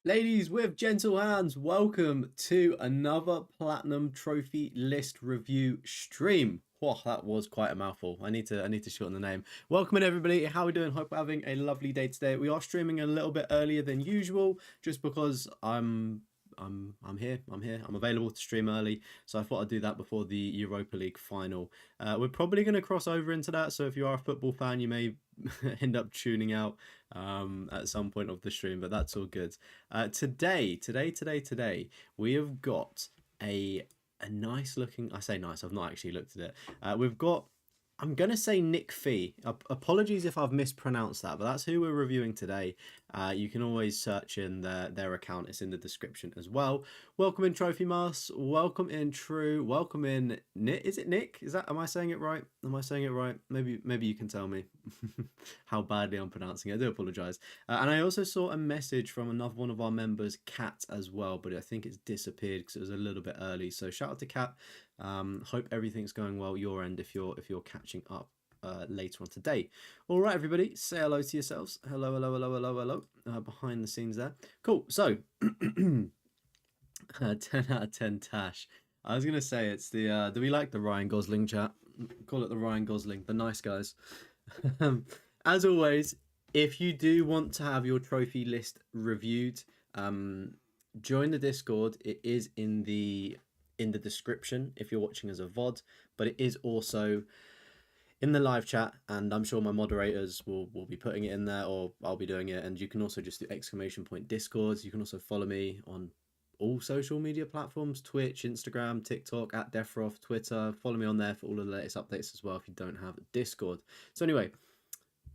Ladies with gentle hands, welcome to another Platinum Trophy List review stream. Whoa, that was quite a mouthful. I need to shorten the name. Welcome in everybody. How are we doing? Hope we're having a lovely day today. We are streaming a little bit earlier than usual, just because I'm here. I'm available to stream early, so I thought I'd do that before the Europa League final. We're probably going to cross over into that, so if you are a football fan, you may end up tuning out at some point of the stream, but that's all good. Today, we have got a nice looking. I say nice. I've not actually looked at it. We've got. I'm going to say Nick Fee. Apologies if I've mispronounced that, but that's who we're reviewing today. You can always search in their account. It's in the description as well. Welcome in Trophy Mass. Welcome in True. Welcome in Nick. Is it Nick? Am I saying it right? Am I saying it right? Maybe you can tell me how badly I'm pronouncing it. I do apologise. And I also saw a message from another one of our members, Kat, as well, but I think it's disappeared because it was a little bit early. So shout out to Kat. Hope everything's going well your end if you're catching up later on today. All right, everybody, say hello to yourselves. Hello. Behind the scenes there. Cool. So 10 out of 10 Tash. I was gonna say it's the do we like the Ryan Gosling chat? Call it the Ryan Gosling, the nice guys. As always, if you do want to have your trophy list reviewed, join the Discord. It is in the description if you're watching as a VOD, but it is also in the live chat, and I'm sure my moderators will be putting it in there, or I'll be doing it. And you can also just do !Discords. You can also follow me on all social media platforms: Twitch, Instagram, TikTok, at Deathroff, Twitter. Follow me on there for all of the latest updates as well if you don't have Discord. So anyway,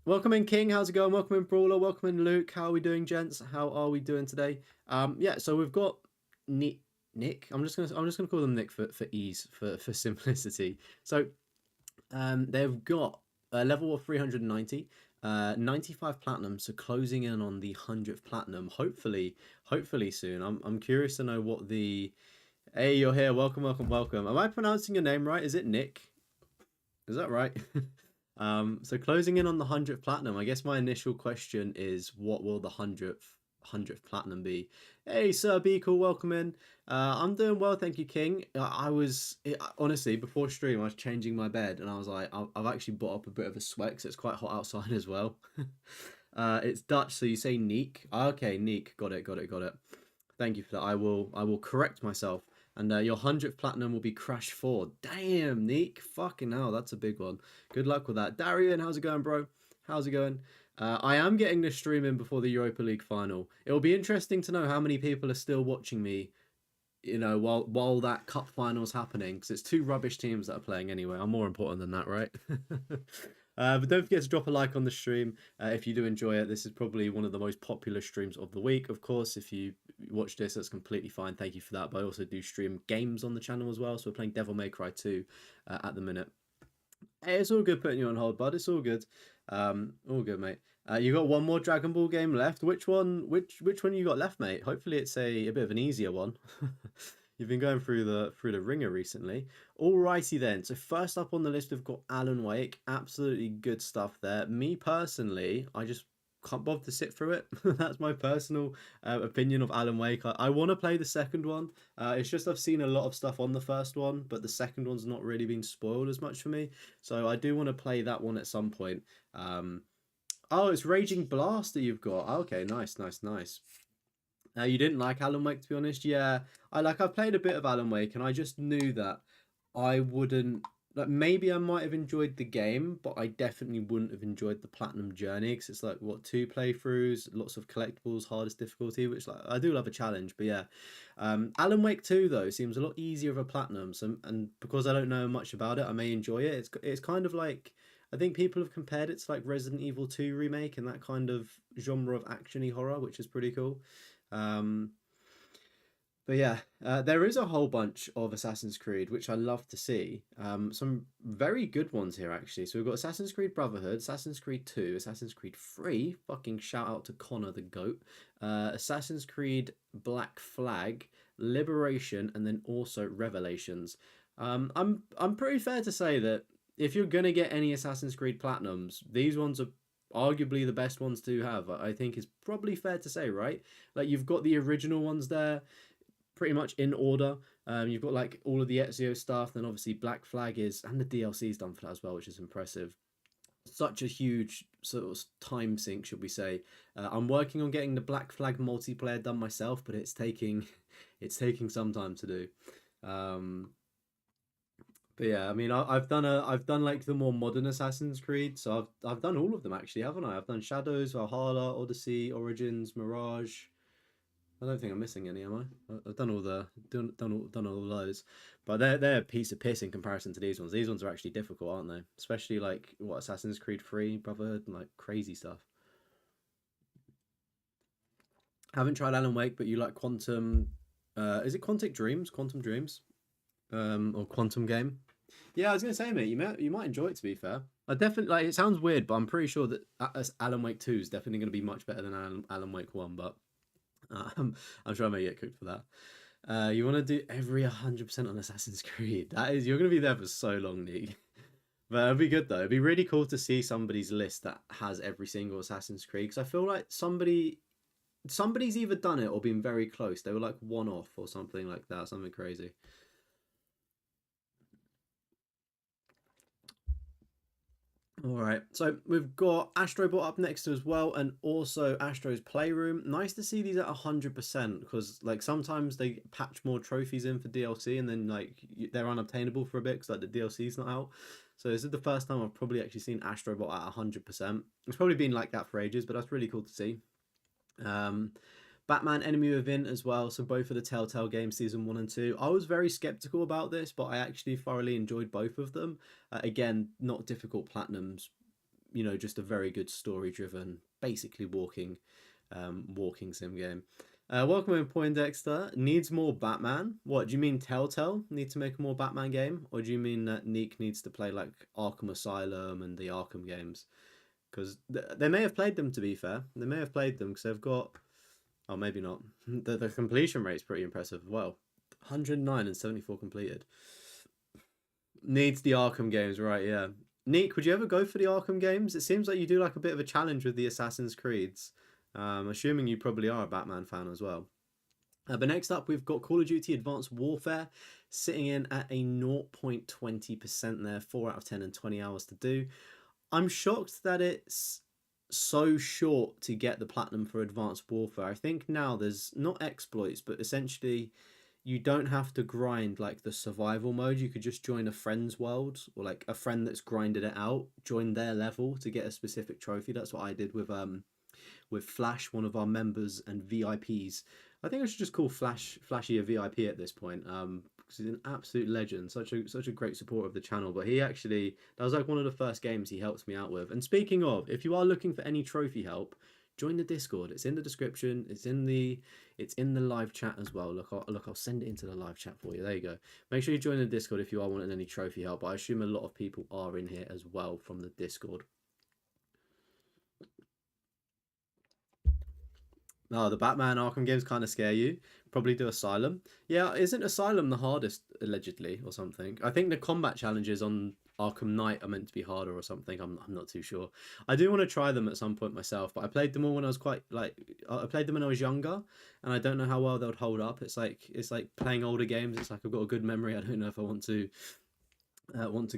welcome in King, how's it going? Welcome in Brawler, welcome in Luke. How are we doing, gents? How are we doing today? Yeah, so we've got Nick. I'm just gonna call them Nick for ease, for simplicity. So they've got a level of 390, 95 platinum, so closing in on the 100th platinum. Hopefully soon. I'm curious to know what the. Hey, you're here. Welcome. Am I pronouncing your name right? Is it Nick? Is that right? So closing in on the 100th platinum. I guess my initial question is, what will the 100th platinum be? Hey, Sir Beagle, welcome in. I'm doing well, thank you, King. Honestly, before stream, I was changing my bed, and I was like, I've actually brought up a bit of a sweat because it's quite hot outside as well. It's Dutch, so you say Neek. Okay, Neek, got it. Thank you for that. I will correct myself. And your 100th platinum will be Crash 4. Damn, Neek. Fucking hell, that's a big one. Good luck with that. Darian, how's it going, bro? How's it going? I am getting this stream in before the Europa League final. It will be interesting to know how many people are still watching me, while that cup final is happening, because it's two rubbish teams that are playing anyway. I'm more important than that, right? But don't forget to drop a like on the stream if you do enjoy it. This is probably one of the most popular streams of the week. Of course, if you watch this, that's completely fine. Thank you for that. But I also do stream games on the channel as well. So we're playing Devil May Cry 2 at the minute. Hey, it's all good putting you on hold, bud. It's all good. All good, mate. You got one more Dragon Ball game left. Which one you got left, mate? Hopefully it's a bit of an easier one. You've been going through the ringer recently. Alrighty then. So first up on the list, we've got Alan Wake. Absolutely good stuff there. Me personally, I just can't bother to sit through it. That's my personal opinion of Alan Wake. I want to play the second one. It's just I've seen a lot of stuff on the first one, but the second one's not really been spoiled as much for me. So I do want to play that one at some point. Oh, it's Raging Blast that you've got. Okay, nice. You didn't like Alan Wake, to be honest? Yeah, I've played a bit of Alan Wake, and I just knew that I wouldn't. Like, maybe I might have enjoyed the game, but I definitely wouldn't have enjoyed the platinum journey, because it's like, what, 2 playthroughs, lots of collectibles, hardest difficulty, which, like, I do love a challenge. But yeah, Alan Wake 2 though seems a lot easier of a platinum. So, and because I don't know much about it, I may enjoy it. It's kind of like, I think people have compared it to like Resident Evil 2 remake and that kind of genre of actiony horror, which is pretty cool. But yeah, there is a whole bunch of Assassin's Creed, which I love to see. Some very good ones here, actually. So we've got Assassin's Creed Brotherhood, Assassin's Creed 2, Assassin's Creed 3, fucking shout out to Connor the GOAT, Assassin's Creed Black Flag, Liberation, and then also Revelations. I'm pretty fair to say that if you're going to get any Assassin's Creed Platinums, these ones are arguably the best ones to have. I think is probably fair to say, right? Like you've got the original ones there, pretty much in order. You've got like all of the Ezio stuff, then obviously Black Flag is, and the DLC's done for that as well, which is impressive. Such a huge sort of time sink, should we say? I'm working on getting the Black Flag multiplayer done myself, but it's taking it's taking some time to do. Um, but yeah, I mean, I've done like the more modern Assassin's Creed, so I've done all of them actually, haven't I? I've done Shadows, Valhalla, Odyssey, Origins, Mirage. I don't think I'm missing any, am I? I've done all the done all those, but they're a piece of piss in comparison to these ones. These ones are actually difficult, aren't they? Especially like what Assassin's Creed 3, Brotherhood, and like crazy stuff. Haven't tried Alan Wake, but you like Quantum. Is it Quantic Dreams? Quantum Dreams? Or Quantum Game? Yeah, I was gonna say, mate, you might enjoy it. To be fair, I definitely like. It sounds weird, but I'm pretty sure that Alan Wake 2 is definitely gonna be much better than Alan Wake 1. But I'm sure I may get cooked for that. You want to do every 100% on Assassin's Creed. That is, you're going to be there for so long, Nick. But it'd be good though. It'd be really cool to see somebody's list that has every single Assassin's Creed. Because I feel like somebody's either done it or been very close. They were like one off or something like that. Something crazy. All right, so we've got Astrobot up next as well, and also Astro's Playroom. Nice to see these at 100% because, like, sometimes they patch more trophies in for DLC, and then like they're unobtainable for a bit because like the DLC's not out. So this is the first time I've probably actually seen Astrobot at 100%. It's probably been like that for ages, but that's really cool to see. Um, Batman Enemy Within as well. So both of the Telltale games, season 1 and 2. I was very skeptical about this, but I actually thoroughly enjoyed both of them. Again, not difficult platinums. You know, just a very good story-driven, basically walking sim game. Welcome in Poindexter. Needs more Batman. What do you mean? Telltale need to make a more Batman game, or do you mean that Neek needs to play like Arkham Asylum and the Arkham games? Because they may have played them. To be fair, they may have played them because they've got. Oh, maybe not. The completion rate's pretty impressive as well. 109 and 74 completed. Needs the Arkham games, right? Yeah. Neek, would you ever go for the Arkham games? It seems like you do like a bit of a challenge with the Assassin's Creeds. Assuming you probably are a Batman fan as well. But next up, we've got Call of Duty Advanced Warfare sitting in at a 0.20% there, 4 out of 10 and 20 hours to do. I'm shocked that it's so short to get the platinum for Advanced Warfare. I think now there's not exploits, but essentially you don't have to grind like the survival mode. You could just join a friend's world or like a friend that's grinded it out, join their level to get a specific trophy. That's what I did with Flash, one of our members and VIPs. I think I should just call Flashy a VIP at this point. Because he's an absolute legend, such a great supporter of the channel. But he actually, that was like one of the first games he helped me out with. And speaking of, if you are looking for any trophy help, join the Discord. It's in the description. It's in the live chat as well. I'll send it into the live chat for you. There you go. Make sure you join the Discord if you are wanting any trophy help. I assume a lot of people are in here as well from the Discord. Oh, the Batman Arkham games kind of scare you. Probably do Asylum. Yeah, isn't Asylum the hardest, allegedly, or something? I think the combat challenges on Arkham Knight are meant to be harder or something. I'm not too sure. I do want to try them at some point myself, but I played them all when I was quite like I played them when I was younger, and I don't know how well they would hold up. It's like playing older games. It's like I've got a good memory. I don't know if I want to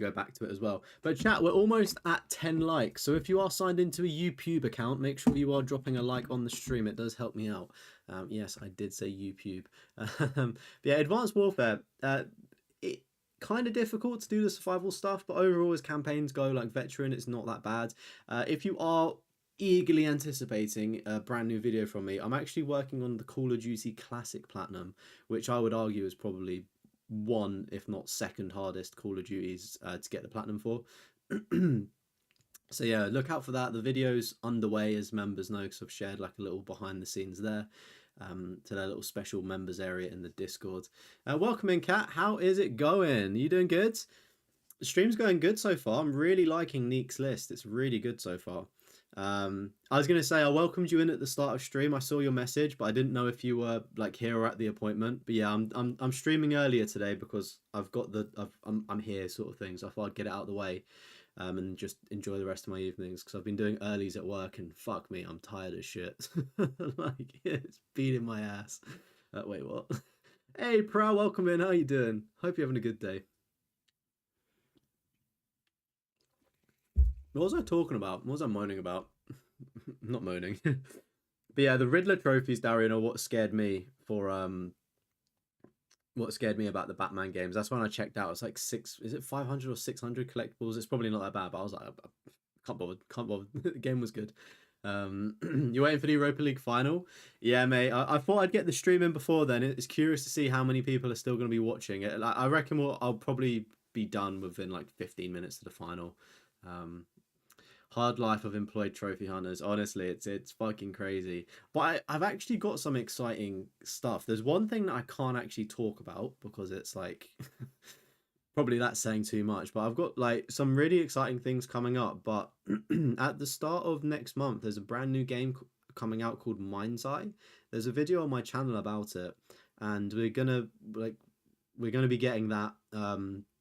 go back to it as well. But chat, we're almost at 10 likes. So if you are signed into a YouTube account, make sure you are dropping a like on the stream. It does help me out. Yes, I did say YouTube. Yeah, Advanced Warfare. It kind of difficult to do the survival stuff, but overall, as campaigns go, like Veteran, it's not that bad. If you are eagerly anticipating a brand new video from me, I'm actually working on the Call of Duty Classic Platinum, which I would argue is probably one, if not second hardest Call of Duties to get the platinum for. So yeah, look out for that. The video's underway, as members know, because I've shared like a little behind the scenes there to their little special members area in the Discord. Welcome in, Kat. How is it going? You doing good? The stream's going good so far. I'm really liking Neek's list. It's really good so far. I was gonna say I welcomed you in at the start of stream. I saw your message, but I didn't know if you were like here or at the appointment. But yeah, I'm streaming earlier today because I'm here sort of thing. So I thought I'd get it out of the way. and just enjoy the rest of my evenings because I've been doing earlies at work and fuck me, I'm tired as shit. Like it's beating my ass. Wait, what? Hey, Prow, welcome in. How you doing? Hope you're having a good day. What was I talking about? What was I moaning about? Not moaning. But yeah, the Riddler trophies, Darian, are what scared me about the Batman games. That's when I checked out. It's like is it 500 or 600 collectibles? It's probably not that bad, but I was like, I can't bother, can't bother. The game was good. You waiting for the Europa League final? Yeah, mate. I thought I'd get the stream in before then. It's curious to see how many people are still going to be watching it. Like, I reckon I'll probably be done within like 15 minutes to the final. Um, Hard life of employed trophy hunters. Honestly, it's fucking crazy. But I've actually got some exciting stuff. There's one thing that I can't actually talk about because it's like probably that's saying too much. But I've got like some really exciting things coming up. But at the start of next month, there's a brand new game coming out called Mind's Eye. There's a video on my channel about it, and we're gonna be getting that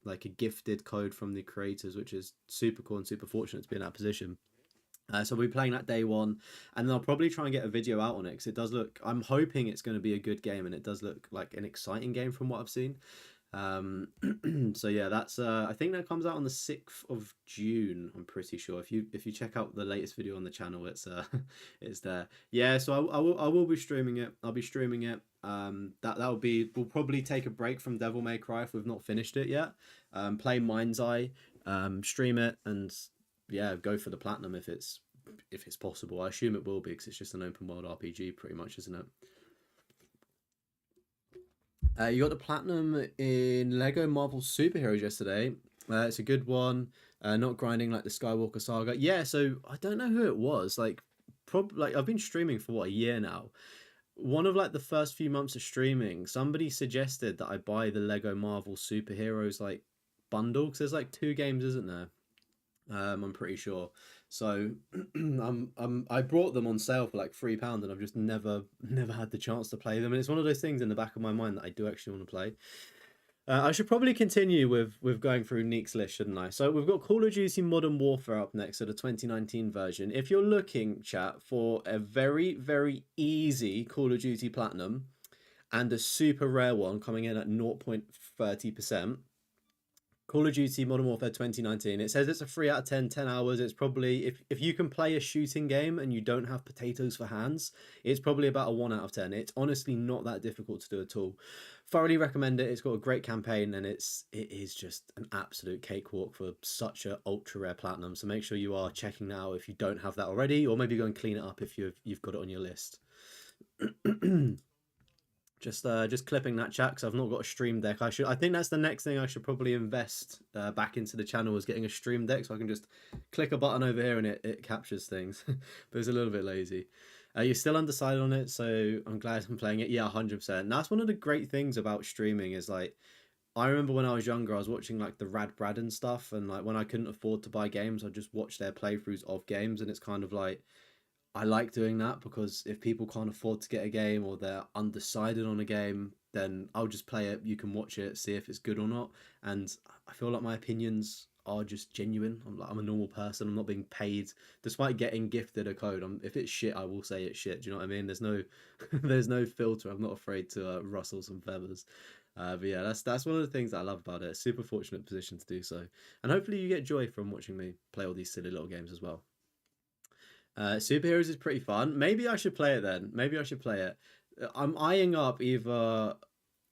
like a gifted code from the creators, which is super cool and super fortunate to be in that position. So we'll be playing that day one, and then I'll probably try and get a video out on it because it does look. I'm hoping it's going to be a good game, and it does look like an exciting game from what I've seen. So yeah, that's I think that comes out on the 6th of June. I'm pretty sure. If you check out the latest video on the channel, it's it's there. Yeah, so I will be streaming it. I'll be streaming it. That'll be. We'll probably take a break from Devil May Cry if we've not finished it yet. Play Mind's Eye, stream it, and yeah, go for the platinum if it's possible. I assume it will be because it's just an open world RPG, pretty much, isn't it? You got the platinum in Lego Marvel Superheroes yesterday. It's a good one. Not grinding like the Skywalker Saga. Yeah, so I don't know who it was. Like I've been streaming for what, a year now. One of like the first few months of streaming, somebody suggested that I buy the Lego Marvel Superheroes like bundle because there's like two games, isn't there? I'm pretty sure. So I brought them on sale for like £3, and I've just never had the chance to play them. And it's one of those things in the back of my mind that I do actually want to play. I should probably continue with going through Neek's list, shouldn't I? So we've got Call of Duty Modern Warfare up next, so the 2019 version. If you're looking, chat, for a very, very easy Call of Duty Platinum and a super rare one coming in at 0.30%, Call of Duty Modern Warfare 2019. It says it's a 3 out of 10, 10 hours. It's probably, if you can play a shooting game and you don't have potatoes for hands, it's probably about a 1 out of 10. It's honestly not that difficult to do at all. Thoroughly recommend it. It's got a great campaign, and it is just an absolute cakewalk for such a ultra rare platinum. So make sure you are checking that out if you don't have that already, or maybe go and clean it up if you've got it on your list. Just clipping that chat because I've not got a stream deck. I think that's the next thing I should probably invest back into the channel, is getting a stream deck so I can just click a button over here and it captures things. But it's a little bit lazy. You're still undecided on it, so I'm glad I'm playing it. Yeah, 100%. That's one of the great things about streaming is like, I remember when I was younger, I was watching like the Rad Brad and stuff, and like when I couldn't afford to buy games, I'd just watch their playthroughs of games, and it's kind of like, I like doing that because if people can't afford to get a game or they're undecided on a game, then I'll just play it. You can watch it, see if it's good or not. And I feel like my opinions are just genuine. I'm a normal person. I'm not being paid, despite getting gifted a code. If it's shit, I will say it's shit. Do you know what I mean? There's no, there's no filter. I'm not afraid to rustle some feathers. But yeah, that's one of the things that I love about it. Super fortunate position to do so, and hopefully you get joy from watching me play all these silly little games as well. Superheroes is pretty fun. Maybe I should play it then. Maybe I should play it. I'm eyeing up either.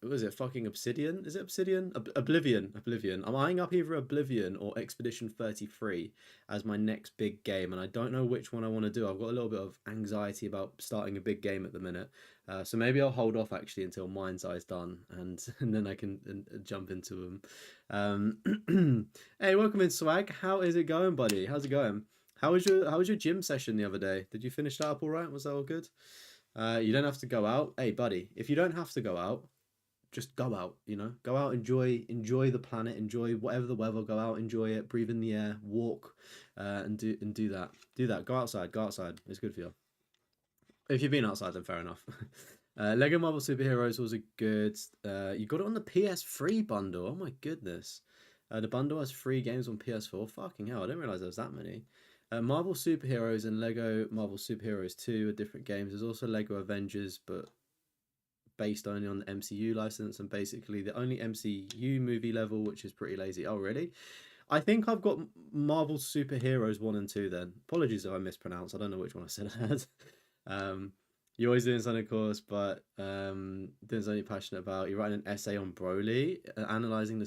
What is it? Fucking Obsidian? Is it Obsidian? Oblivion. Oblivion. I'm eyeing up either Oblivion or Expedition 33 as my next big game, and I don't know which one I want to do. I've got a little bit of anxiety about starting a big game at the minute. So maybe I'll hold off actually until Mind's Eye's done, and then I can jump into them. Hey, welcome in, Swag. How is it going, buddy? How's it going? How was your gym session the other day? Did you finish that up all right? Was that all good? You don't have to go out. Hey, buddy, if you don't have to go out, just go out, you know? Go out, enjoy the planet, enjoy whatever the weather, go out, enjoy it, breathe in the air, walk, and do that. Do that. Go outside. It's good for you. If you've been outside, then fair enough. Lego Marvel Superheroes was a good. You got it on the PS3 bundle. Oh my goodness. The bundle has 3 games on PS4. Fucking hell, I didn't realize there was that many. Marvel Superheroes and Lego Marvel Superheroes 2 are different games. There's also Lego Avengers, but based only on the MCU license and basically the only MCU movie level, which is pretty lazy. Oh, really? I think I've got Marvel Superheroes 1 and 2 then. Apologies if I mispronounce. I don't know which one I said I had. You're always doing something, of course, but doing something you're passionate about. You're writing an essay on Broly, analyzing the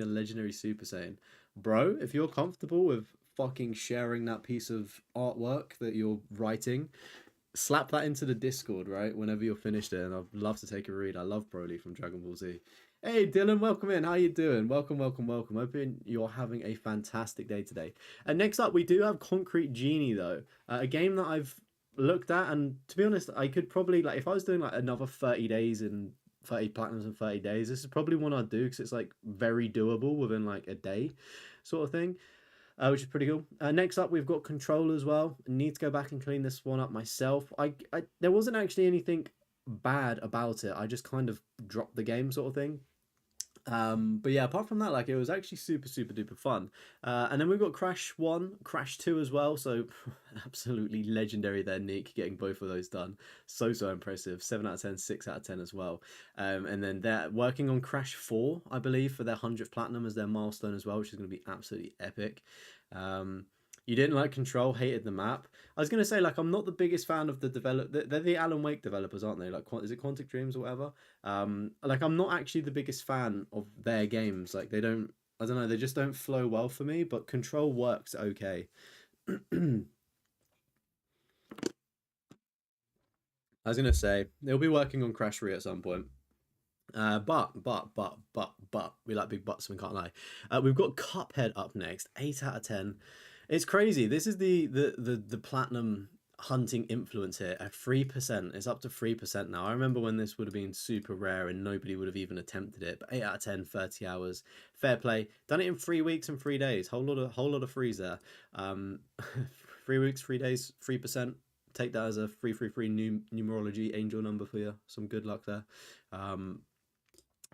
legendary Super Saiyan. Bro, if you're comfortable with fucking sharing that piece of artwork that you're writing, slap that into the Discord, right? Whenever you're finished it, and I'd love to take a read. I love Broly from Dragon Ball Z. Hey Dylan, welcome in. How you doing? Welcome, welcome, welcome. Hoping you're having a fantastic day today. And next up, we do have Concrete Genie though, a game that I've looked at, and to be honest, I could probably like if I was doing like another 30 days and 30 platinums in 30 days, this is probably one I'd do because it's like very doable within like a day, sort of thing. Which is pretty cool. Next up, we've got Control as well. Need to go back and clean this one up myself. There wasn't actually anything bad about it. I just kind of dropped the game, sort of thing. But yeah, apart from that, like it was actually super super duper fun. And then we've got Crash 1, Crash 2 as well. So absolutely legendary there, Nick, getting both of those done. So impressive. 7 out of 10, 6 out of 10 as well. And then they're working on Crash 4, I believe, for their 100th platinum as their milestone as well, which is going to be absolutely epic. You didn't like Control, hated the map. I was gonna say, like, I'm not the biggest fan of the They're the Alan Wake developers, aren't they? Like, is it Quantic Dreams or whatever? Like, I'm not actually the biggest fan of their games. Like, they don't. I don't know. They just don't flow well for me. But Control works okay. I was gonna say they'll be working on Crash 3 at some point. But we like big butts, we can't lie. We've got Cuphead up next, 8 out of 10. It's crazy. This is the platinum hunting influence here at 3%. It's up to 3% now. I remember when this would have been super rare and nobody would have even attempted it. But 8 out of 10, 30 hours, fair play. Done it in 3 weeks and 3 days. Whole lot of threes there. 3 weeks, 3 days, 3%. Take that as a free new numerology angel number for you. Some good luck there.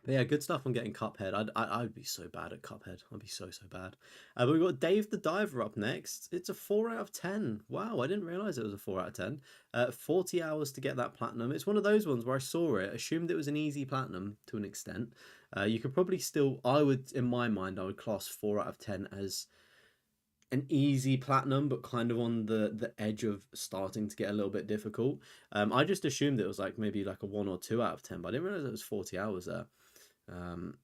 But yeah, good stuff on getting Cuphead. I'd be so bad at Cuphead. I'd be so bad. But we've got Dave the Diver up next. It's a 4 out of 10. Wow, I didn't realize it was a 4 out of 10. 40 hours to get that platinum. It's one of those ones where I saw it, assumed it was an easy platinum to an extent. You could probably still, in my mind, I would class 4 out of 10 as an easy platinum, but kind of on the edge of starting to get a little bit difficult. I just assumed it was like maybe like a 1 or 2 out of 10, but I didn't realize it was 40 hours there. Done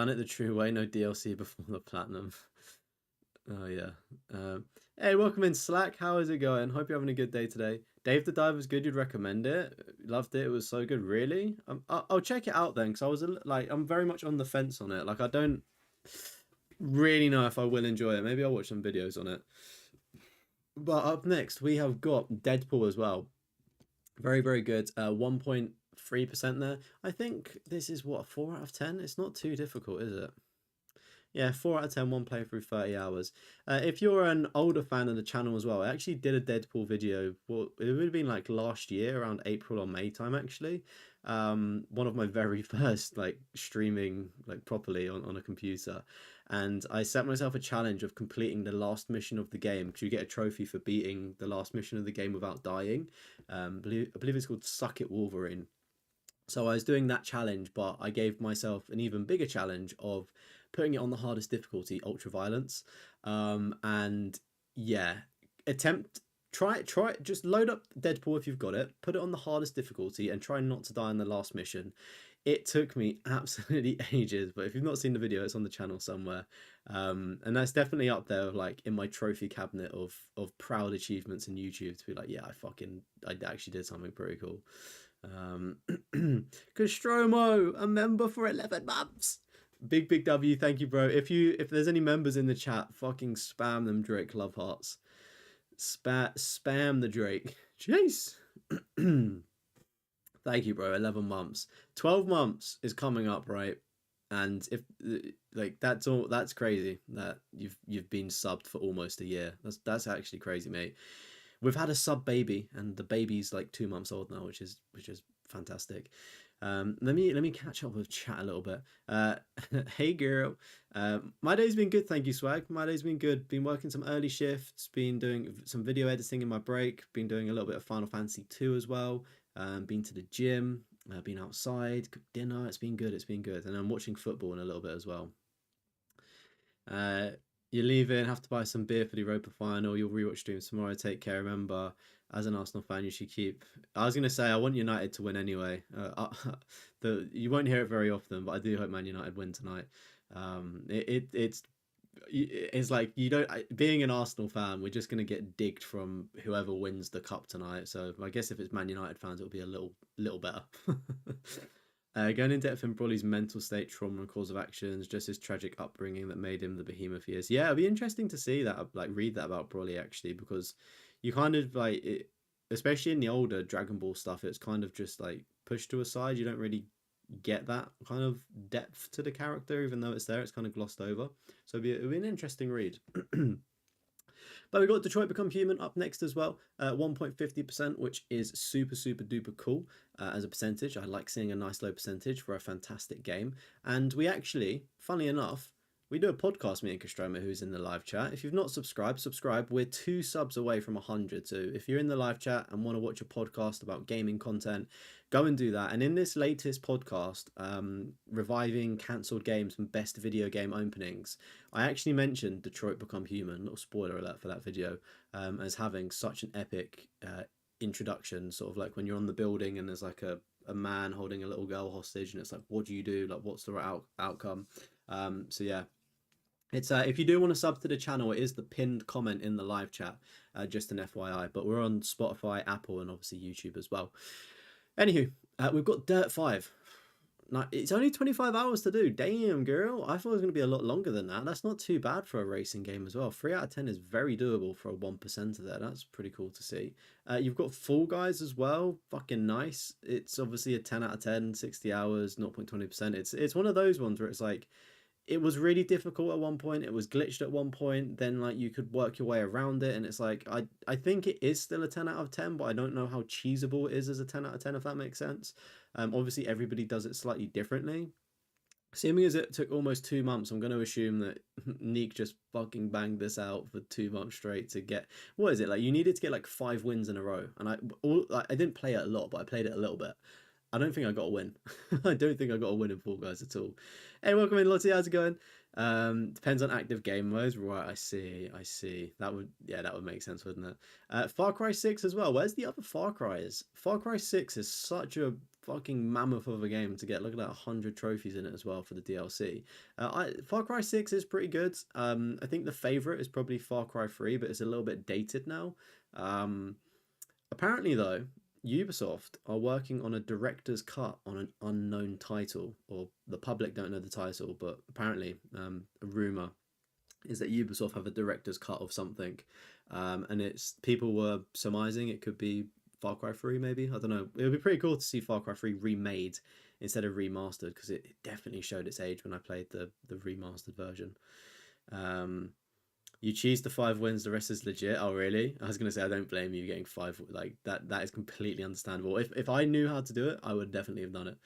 it the true way, no DLC before the platinum. Oh yeah. Hey, welcome in Slack. How is it going? Hope you're having a good day today. Dave the Diver's good. You'd recommend it? Loved it. It was so good. Really? I'll check it out then, because I was like, I'm very much on the fence on it. Like, I don't really know if I will enjoy it. Maybe I'll watch some videos on it. But up next, we have got Deadpool as well. Very good. 1.3% there. I think this is what, 4 out of 10? It's not too difficult, is it? Yeah, 4 out of 10, one playthrough, 30 hours. If you're an older fan of the channel as well, I actually did a Deadpool video. Well, it would have been like last year, around April or May time, actually. One of my very first like streaming like properly on a computer. And I set myself a challenge of completing the last mission of the game, because you get a trophy for beating the last mission of the game without dying. I believe it's called Suck It Wolverine. So I was doing that challenge, but I gave myself an even bigger challenge of putting it on the hardest difficulty, ultra violence. And yeah, try it, just load up Deadpool if you've got it, put it on the hardest difficulty and try not to die in the last mission. It took me absolutely ages, but if you've not seen the video, it's on the channel somewhere. And that's definitely up there, like in my trophy cabinet of proud achievements in YouTube, to be like, yeah, I actually did something pretty cool. Nostromo, a member for 11 months. Big W, thank you, bro. If there's any members in the chat, fucking spam them Drake love hearts. Spam the Drake. Jeez. Thank you, bro. 11 months. 12 months is coming up, right? And if like that's crazy that you've been subbed for almost a year. That's actually crazy, mate. We've had a sub baby, and the baby's like 2 months old now, which is fantastic. Let me catch up with chat a little bit. Uh, hey girl, my day's been good, thank you, Swag. My day's been good. Been working some early shifts. Been doing some video editing in my break. Been doing a little bit of Final Fantasy 2 as well. Been to the gym. Been outside, cooked dinner. It's been good. It's been good, and I'm watching football in a little bit as well. Uh, you're leaving, have to buy some beer for the Europa final. You'll rewatch streams tomorrow. Take care. Remember, as an Arsenal fan, you should keep. I was gonna say I want United to win anyway. You won't hear it very often, but I do hope Man United win tonight. It's like you don't being an Arsenal fan, we're just gonna get digged from whoever wins the cup tonight. So I guess if it's Man United fans, it'll be a little better. Going in depth in Broly's mental state, trauma, and cause of actions, just his tragic upbringing that made him the behemoth he is. Yeah, it'd be interesting to see that, like, read that about Broly actually, because you kind of like it, especially in the older Dragon Ball stuff. It's kind of just like pushed to a side. You don't really get that kind of depth to the character, even though it's there. It's kind of glossed over. So it'd be an interesting read. But we got Detroit Become Human up next as well, 1.50%, which is super, super duper cool as a percentage. I like seeing a nice low percentage for a fantastic game. And we actually, funny enough, we do a podcast, me and Castroma, who's in the live chat. If you've not subscribed, subscribe. We're 2 subs away from 100. So if you're in the live chat and want to watch a podcast about gaming content, go and do that. And in this latest podcast, reviving cancelled games and best video game openings, I actually mentioned Detroit Become Human, little spoiler alert for that video, as having such an epic introduction, sort of like when you're on the building and there's like a man holding a little girl hostage and it's like, what do you do? Like, what's the right outcome? So yeah, it's if you do want to sub to the channel, it is the pinned comment in the live chat, just an FYI. But we're on Spotify, Apple, and obviously YouTube as well. Anywho, we've got Dirt 5. Now, it's only 25 hours to do. Damn, girl. I thought it was going to be a lot longer than that. That's not too bad for a racing game as well. 3 out of 10 is very doable for a 1% of there. That's pretty cool to see. You've got Fall Guys as well. Fucking nice. It's obviously a 10 out of 10, 60 hours, 0.20%. It's one of those ones where it's like, it was really difficult at one point. It was glitched at one point. Then like you could work your way around it, and it's like I think it is still a 10 out of 10, but I don't know how cheesable it is as a 10 out of 10, if that makes sense. Obviously everybody does it slightly differently. Seeming as it took almost 2 months, I'm going to assume that Neek just fucking banged this out for 2 months straight to get, what is it, like you needed to get like 5 wins in a row, and I didn't play it a lot, but I played it a little bit. I don't think I got a win. I don't think I got a win in Fall Guys at all. Hey, welcome in, Lottie. How's it going? Depends on active game modes. Right, I see. That would make sense, wouldn't it? Far Cry 6 as well. Where's the other Far Cry's? Far Cry 6 is such a fucking mammoth of a game to get. Look at that, 100 trophies in it as well for the DLC. Far Cry 6 is pretty good. I think the favorite is probably Far Cry 3, but it's a little bit dated now. Apparently though, Ubisoft are working on a director's cut on an unknown title, or the public don't know the title, but apparently a rumor is that Ubisoft have a director's cut of something, and it's people were surmising it could be Far Cry 3 maybe. I don't know. It would be pretty cool to see Far Cry 3 remade instead of remastered, because it definitely showed its age when I played the remastered version. You choose the 5 wins, the rest is legit. Oh, really? I was gonna say I don't blame you getting 5. Like that. That is completely understandable. If I knew how to do it, I would definitely have done it.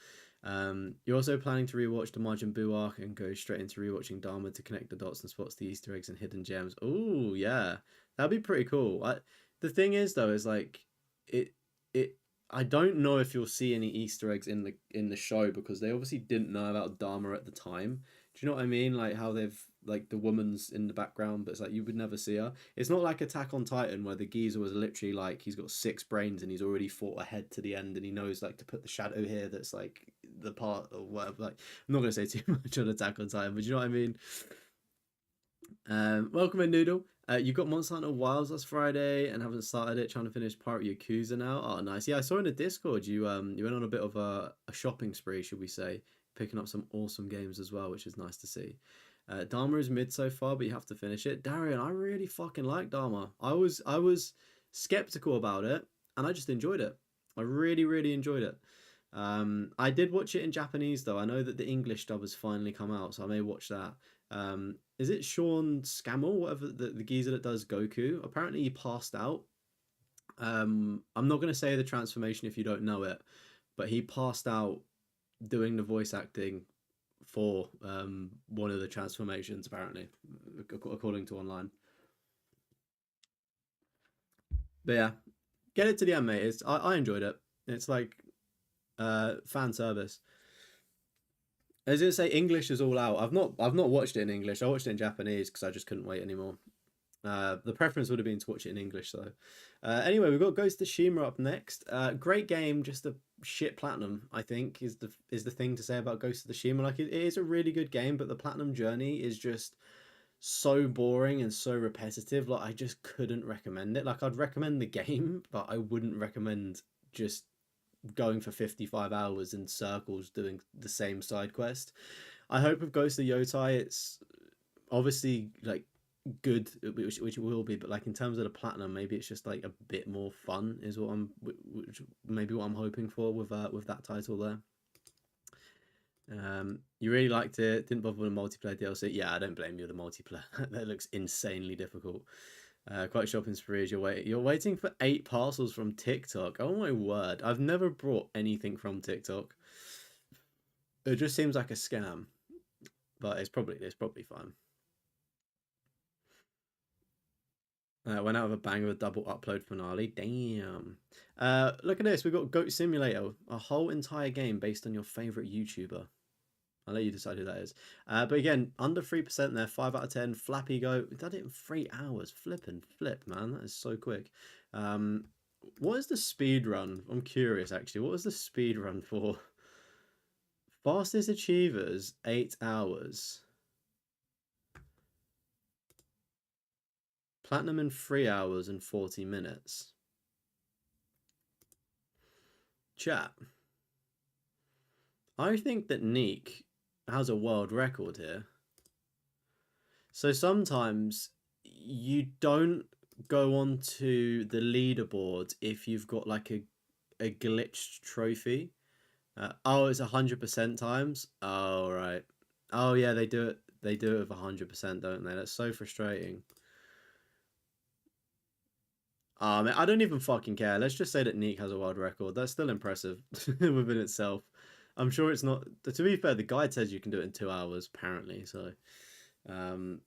You're also planning to rewatch the Majin Buu arc and go straight into rewatching Dharma to connect the dots and spots the Easter eggs and hidden gems. Oh yeah, that'd be pretty cool. The thing is though, is like it it. I don't know if you'll see any Easter eggs in the show, because they obviously didn't know about Dharma at the time. Do you know what I mean? Like how they've, like, the woman's in the background, but it's like you would never see her. It's not like Attack on Titan where the geezer was literally like he's got 6 brains and he's already fought ahead to the end and he knows like to put the shadow here that's like the part or whatever. Like, I'm not gonna say too much on Attack on Titan, but you know what I mean. Welcome in, Noodle. You got Monster Hunter Wilds last Friday and haven't started it. Trying to finish Pirate Yakuza now. Oh, nice. Yeah, I saw in the Discord you went on a bit of a shopping spree, should we say, picking up some awesome games as well, which is nice to see. Dharma is mid so far, but you have to finish it. Darian, I really fucking like Dharma. I was skeptical about it, and I just enjoyed it. I really, really enjoyed it. I did watch it in Japanese though. I know that the English dub has finally come out, so I may watch that. Is it Sean Scammell, whatever the geezer that does Goku? Apparently he passed out. I'm not gonna say the transformation if you don't know it, but he passed out doing the voice acting for one of the transformations, apparently, according to online. But yeah, get it to the end, mate. I enjoyed it. It's like fan service. I was gonna say English is all out. I've not watched it in English. I watched it in Japanese because I just couldn't wait anymore. The preference would have been to watch it in English though. Anyway, we've got Ghost of Tsushima up next. Great game, just a shit platinum. I think is the thing to say about Ghost of Tsushima. Like it is a really good game, but the platinum journey is just so boring and so repetitive. Like I just couldn't recommend it. Like I'd recommend the game, but I wouldn't recommend just going for 55 hours in circles doing the same side quest. I hope with Ghost of Yotai it's obviously like good, which it will be, but like in terms of the platinum, maybe it's just like a bit more fun is what maybe what I'm hoping for with that title there. You really liked it, didn't bother with the multiplayer DLC. Yeah, I don't blame you. The multiplayer that looks insanely difficult. Quite shopping spree as you're waiting for 8 parcels from TikTok. Oh my word! I've never brought anything from TikTok. It just seems like a scam, but it's probably fine. Went out with a bang with a double upload finale. Damn. Look at this. We've got Goat Simulator, a whole entire game based on your favorite YouTuber. I'll let you decide who that is. But again, under 3% there, 5 out of 10. Flappy Goat. We did it in 3 hours. Flip and flip, man. That is so quick. What is the speed run? I'm curious, actually. What was the speed run for? Fastest achievers, 8 hours. Platinum in 3 hours and 40 minutes. Chat. I think that Neek has a world record here. So sometimes you don't go on to the leaderboard if you've got like a glitched trophy. Oh, it's 100% times. Oh, right. Oh, yeah, they do it. They do it with 100%, don't they? That's so frustrating. Man, I don't even fucking care. Let's just say that Neek has a world record. That's still impressive within itself. I'm sure it's not. To be fair, the guide says you can do it in 2 hours, apparently. So, um,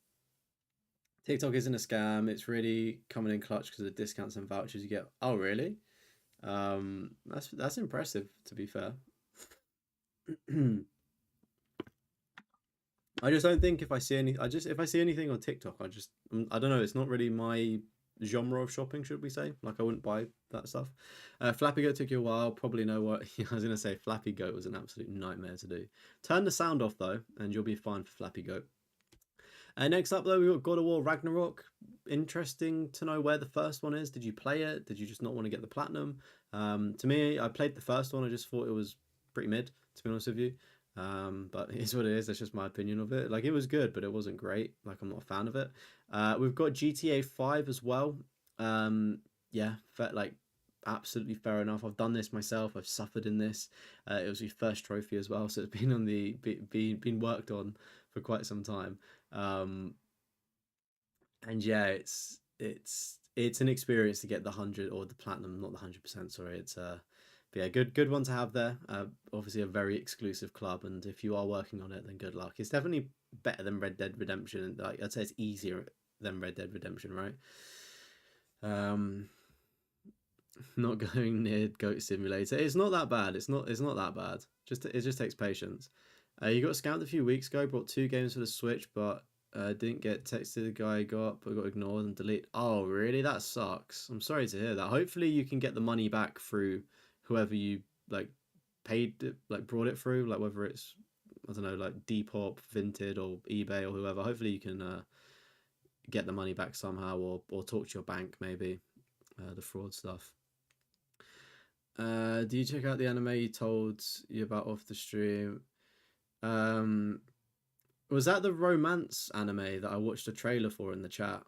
TikTok isn't a scam. It's really coming in clutch because of the discounts and vouchers you get. Oh, really? That's impressive. To be fair, I just don't think if I see any, if I see anything on TikTok, I don't know. It's not really my genre of shopping, should we say? Like I wouldn't buy that stuff. Flappy Goat took you a while. Probably know what I was gonna say. Flappy Goat was an absolute nightmare to do. Turn the sound off though, and you'll be fine for Flappy Goat. Next up though, we got God of War Ragnarok. Interesting to know where the first one is. Did you play it? Did you just not want to get the platinum? To me, I played the first one. I just thought it was pretty mid, to be honest with you. But it is what it is. That's just my opinion of it. Like it was good, but it wasn't great. Like I'm not a fan of it. We've got GTA 5 as well. Yeah, like absolutely fair enough. I've done this myself. I've suffered in this. It was my first trophy as well, so it's been on the been worked on for quite some time. Um, and yeah, it's an experience to get the 100 or the platinum, not the 100%. Sorry, it's but yeah, good one to have there. Obviously a very exclusive club, and if you are working on it, then good luck. It's definitely better than Red Dead Redemption. Like I'd say, it's easier than Red Dead Redemption, right? Um, not going near Goat Simulator. It's not that bad. It's not that bad. It just takes patience. You got scammed a few weeks ago. Brought 2 games for the Switch, but didn't get texted. The guy got but got ignored and deleted. Oh, really? That sucks. I'm sorry to hear that. Hopefully, you can get the money back through whoever you like paid it, like brought it through, like whether it's I don't know, like Depop, Vinted, or eBay, or whoever. Hopefully, you can get the money back somehow, or talk to your bank maybe. The fraud stuff. Do you check out the anime you told you about off the stream? Um, was that the romance anime that I watched a trailer for in the chat?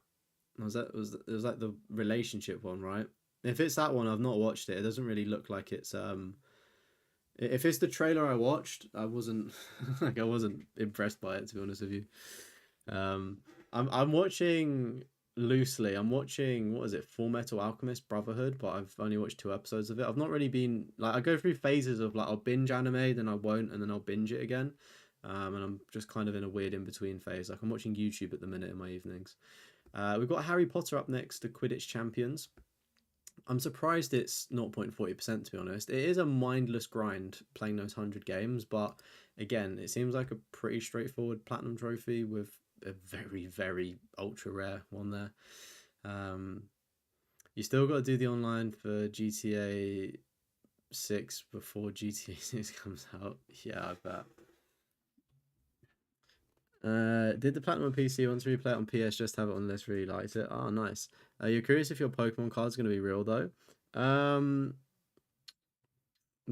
It was like the relationship one, right? If it's that one, I've not watched it. It doesn't really look like it's if it's the trailer I watched, I wasn't I wasn't impressed by it, to be honest with you. I'm watching loosely. I'm watching, what is it, Full Metal Alchemist Brotherhood, but I've only watched 2 episodes of it. I've not really been like, I go through phases of like I'll binge anime, then I won't, and then I'll binge it again. And I'm just kind of in a weird in between phase. Like I'm watching YouTube at the minute in my evenings. We've got Harry Potter up next, the Quidditch Champions. I'm surprised it's 0.40% to be honest. It is a mindless grind playing those 100 games, but again, it seems like a pretty straightforward platinum trophy with a very, very ultra rare one there. Um, you still got to do the online for GTA 6 before GTA 6 comes out. Yeah, I bet. Did the platinum on PC once replay it on PS? Just have it on the list. Really liked it. Oh, nice. You're curious if your Pokemon card's gonna be real though. Um,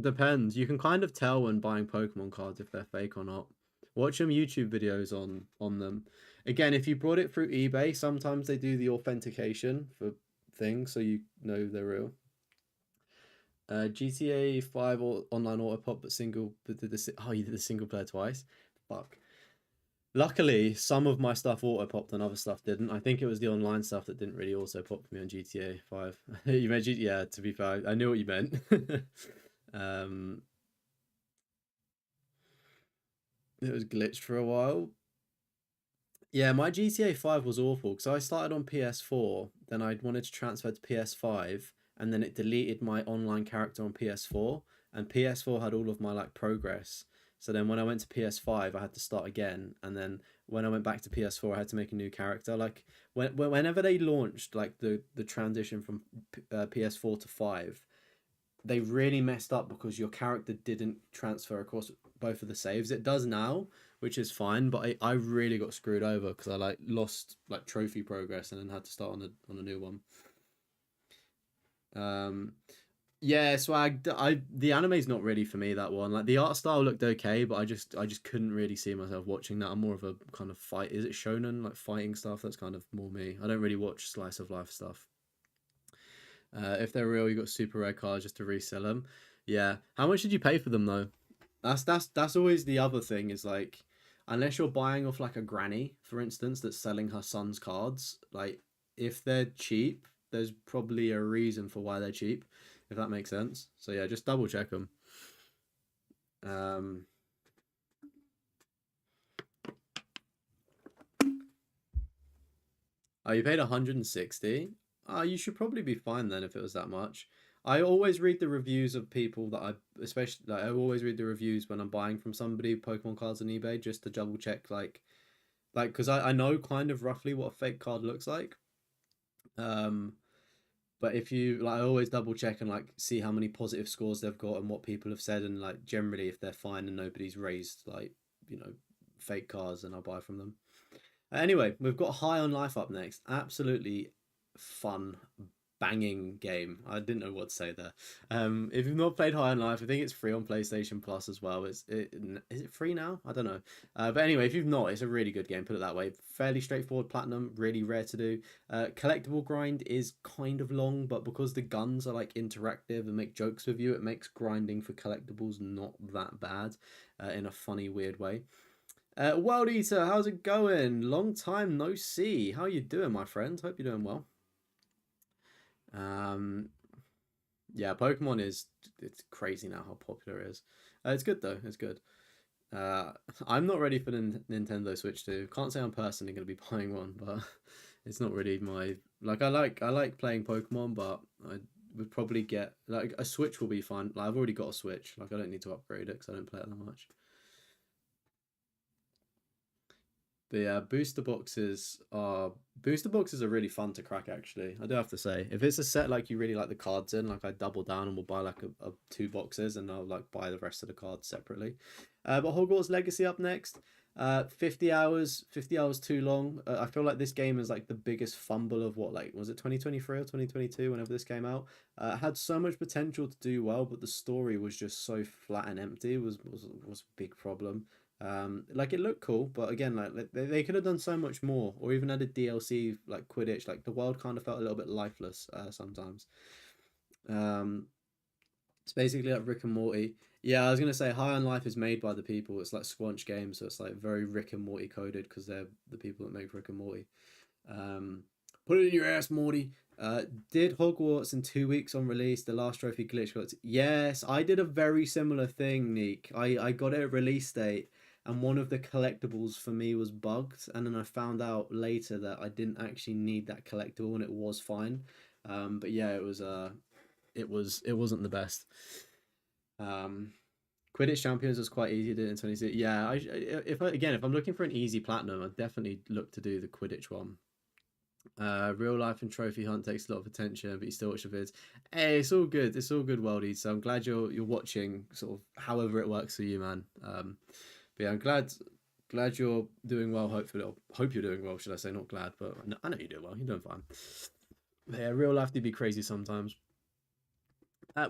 Depends. You can kind of tell when buying Pokemon cards if they're fake or not. Watch some YouTube videos on them. Again, if you brought it through eBay, sometimes they do the authentication for things so you know they're real. GTA 5 or online auto pop, but you did the single player twice. Fuck. Luckily, some of my stuff auto popped and other stuff didn't. I think it was the online stuff that didn't really also pop for me on GTA 5. You meant yeah, to be fair, I knew what you meant. um, it was glitched for a while. Yeah, my GTA 5 was awful because I started on PS4, then I wanted to transfer to PS5, and then it deleted my online character on PS4, and PS4 had all of my like progress. So then when I went to PS5, I had to start again, and then when I went back to PS4, I had to make a new character. Like whenever they launched like the transition from PS4 to 5, they really messed up because your character didn't transfer across both of the saves. It does now, which is fine, but I really got screwed over because I like lost like trophy progress and then had to start on a new one. Um, yeah, swag. The anime's not really for me, that one. Like the art style looked okay, but I just couldn't really see myself watching that. I'm more of a kind of fight. Is it shonen like fighting stuff? That's kind of more me. I don't really watch slice of life stuff. If they're real, you got super rare cards just to resell them. Yeah. How much did you pay for them though? That's always the other thing is like, unless you're buying off like a granny, for instance, that's selling her son's cards, like if they're cheap, there's probably a reason for why they're cheap, if that makes sense. So yeah, just double check them. Um, oh, you paid 160. You should probably be fine then if it was that much. I always read the reviews of people that especially like I always read the reviews when I'm buying from somebody Pokemon cards on eBay just to double check like because I know kind of roughly what a fake card looks like. Um, but if you like, I always double check and like see how many positive scores they've got and what people have said, and like generally if they're fine and nobody's raised like you know fake cards, then I'll buy from them. Anyway, we've got High on Life up next. Absolutely fun, banging game. I didn't know what to say there. If you've not played High on Life, I think it's free on PlayStation Plus as well. Is it free now? I don't know. But anyway, if you've not, it's a really good game. Put it that way. Fairly straightforward platinum. Really rare to do. Collectible grind is kind of long, but because the guns are like interactive and make jokes with you, it makes grinding for collectibles not that bad, in a funny weird way. World Eater, how's it going? Long time no see. How you doing, my friend? Hope you're doing well. Um, yeah, Pokemon is it's crazy now how popular it is. It's good though. It's good. Uh, I'm not ready for the Nintendo Switch 2. Can't say I'm personally going to be buying one, but it's not really my like. I like playing Pokemon, but I would probably get like a Switch will be fine. Like I've already got a Switch. Like I don't need to upgrade it because I don't play it that much. But yeah, booster boxes are really fun to crack actually. I do have to say. If it's a set like you really like the cards in, like I double down and we'll buy like a 2 boxes and I'll like buy the rest of the cards separately. But Hogwarts Legacy up next. 50 hours, 50 hours too long. I feel like this game is like the biggest fumble of what like was it 2023 or 2022 whenever this came out. Had so much potential to do well, but the story was just so flat and empty. Was a big problem. Like it looked cool, but again, like they could have done so much more, or even added DLC like Quidditch. Like the world kind of felt a little bit lifeless sometimes. Um, it's basically like Rick and Morty. Yeah, I was gonna say High on Life is made by the people. It's like Squanch Games, so it's like very Rick and Morty coded because they're the people that make Rick and Morty. Um, Put it in your ass, Morty. Did Hogwarts in 2 weeks on release, the last trophy glitch got? Yes, I did a very similar thing, Nick. I got it at release date, and one of the collectibles for me was bugged, and then I found out later that I didn't actually need that collectible, and it was fine. But yeah, it wasn't the best. Um, Quidditch Champions was quite easy to do in 26. Yeah, if I'm looking for an easy platinum, I'd definitely look to do the Quidditch one. Real life and trophy hunt takes a lot of attention, but you still watch the vids. Hey, it's all good. It's all good, Worldy. So I'm glad you're watching, sort of however it works for you, man. But yeah, I'm glad you're doing well. Hopefully, hope you're doing well. Should I say? Not glad, but I know you're doing well. You're doing fine. But yeah, real life do be crazy sometimes.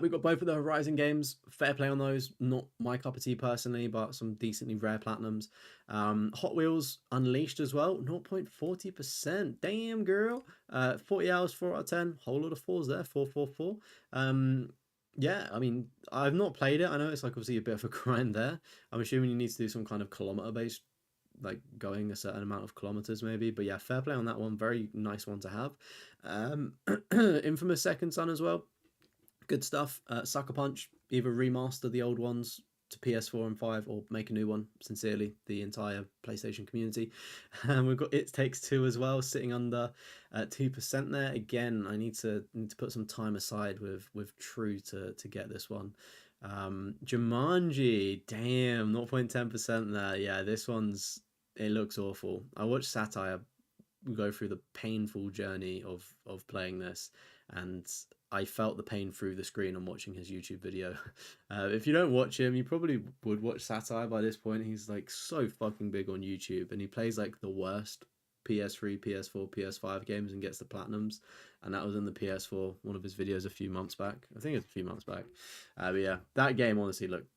We got both of the Horizon games. Fair play on those. Not my cup of tea personally, but some decently rare platinums. Hot Wheels Unleashed as well. 0.40%. Damn, girl. 40 hours, 4 out of 10. Whole lot of fours there. 444. Yeah, I mean, I've not played it. I know it's like obviously a bit of a grind there. I'm assuming you need to do some kind of kilometer based, like going a certain amount of kilometers maybe. But yeah, fair play on that one. Very nice one to have. Infamous Second Son as well. Good stuff. Sucker Punch, either remaster the old ones to PS4 and 5 or make a new one. Sincerely, the entire PlayStation community. And we've got It Takes Two as well, sitting under 2% there. Again, I need to put some time aside with True to get this one. Jumanji, damn, 0.10% there. Yeah, this one's, it looks awful. I watched Satire go through the painful journey of playing this, and I felt the pain through the screen on watching his YouTube video. If you don't watch him, you probably would watch Satire by this point. He's like so fucking big on YouTube, and he plays like the worst PS3, PS4, PS5 games and gets the platinums. And that was in the PS4, one of his videos a few months back. I think it's a few months back. But yeah, that game honestly looked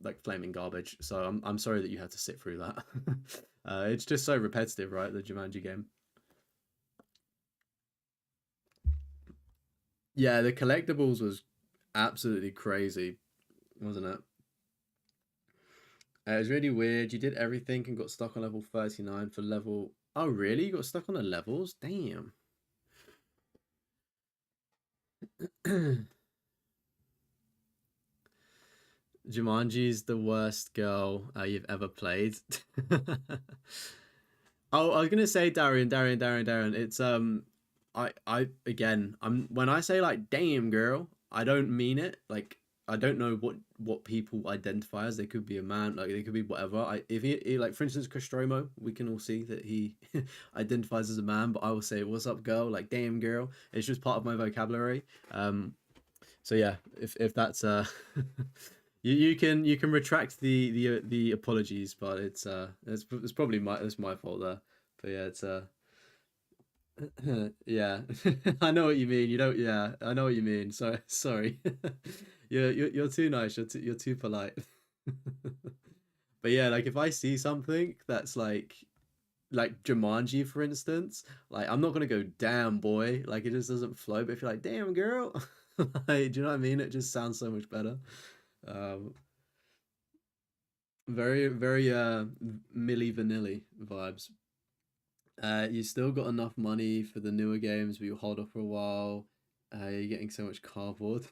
like flaming garbage. So I'm sorry that you had to sit through that. It's just so repetitive, right? The Jumanji game. Yeah, the collectibles was absolutely crazy, wasn't it? It was really weird. You did everything and got stuck on level 39 for level. Oh, really? You got stuck on the levels? Damn. Jumanji's the worst girl you've ever played. Oh, I was gonna say Darian. It's I again, I'm when I say like damn girl, I don't mean it. Like I don't know what people identify as. They could be a man, like they could be whatever. If he like for instance Nostromo, we can all see that he identifies as a man, but I will say what's up girl, like damn girl. It's just part of my vocabulary. So yeah, if that's you can retract the apologies, but it's probably it's my fault there. But yeah, it's yeah, I know what you mean. You don't. Yeah, I know what you mean. Sorry. You're too nice. You're too polite. But yeah, like if I see something that's like Jumanji, for instance, like I'm not gonna go damn boy. Like it just doesn't flow. But if you're like damn girl, like, do you know what I mean? It just sounds so much better. Um, very Milli Vanilli vibes. You still got enough money for the newer games, but you hold off for a while. You're getting so much cardboard.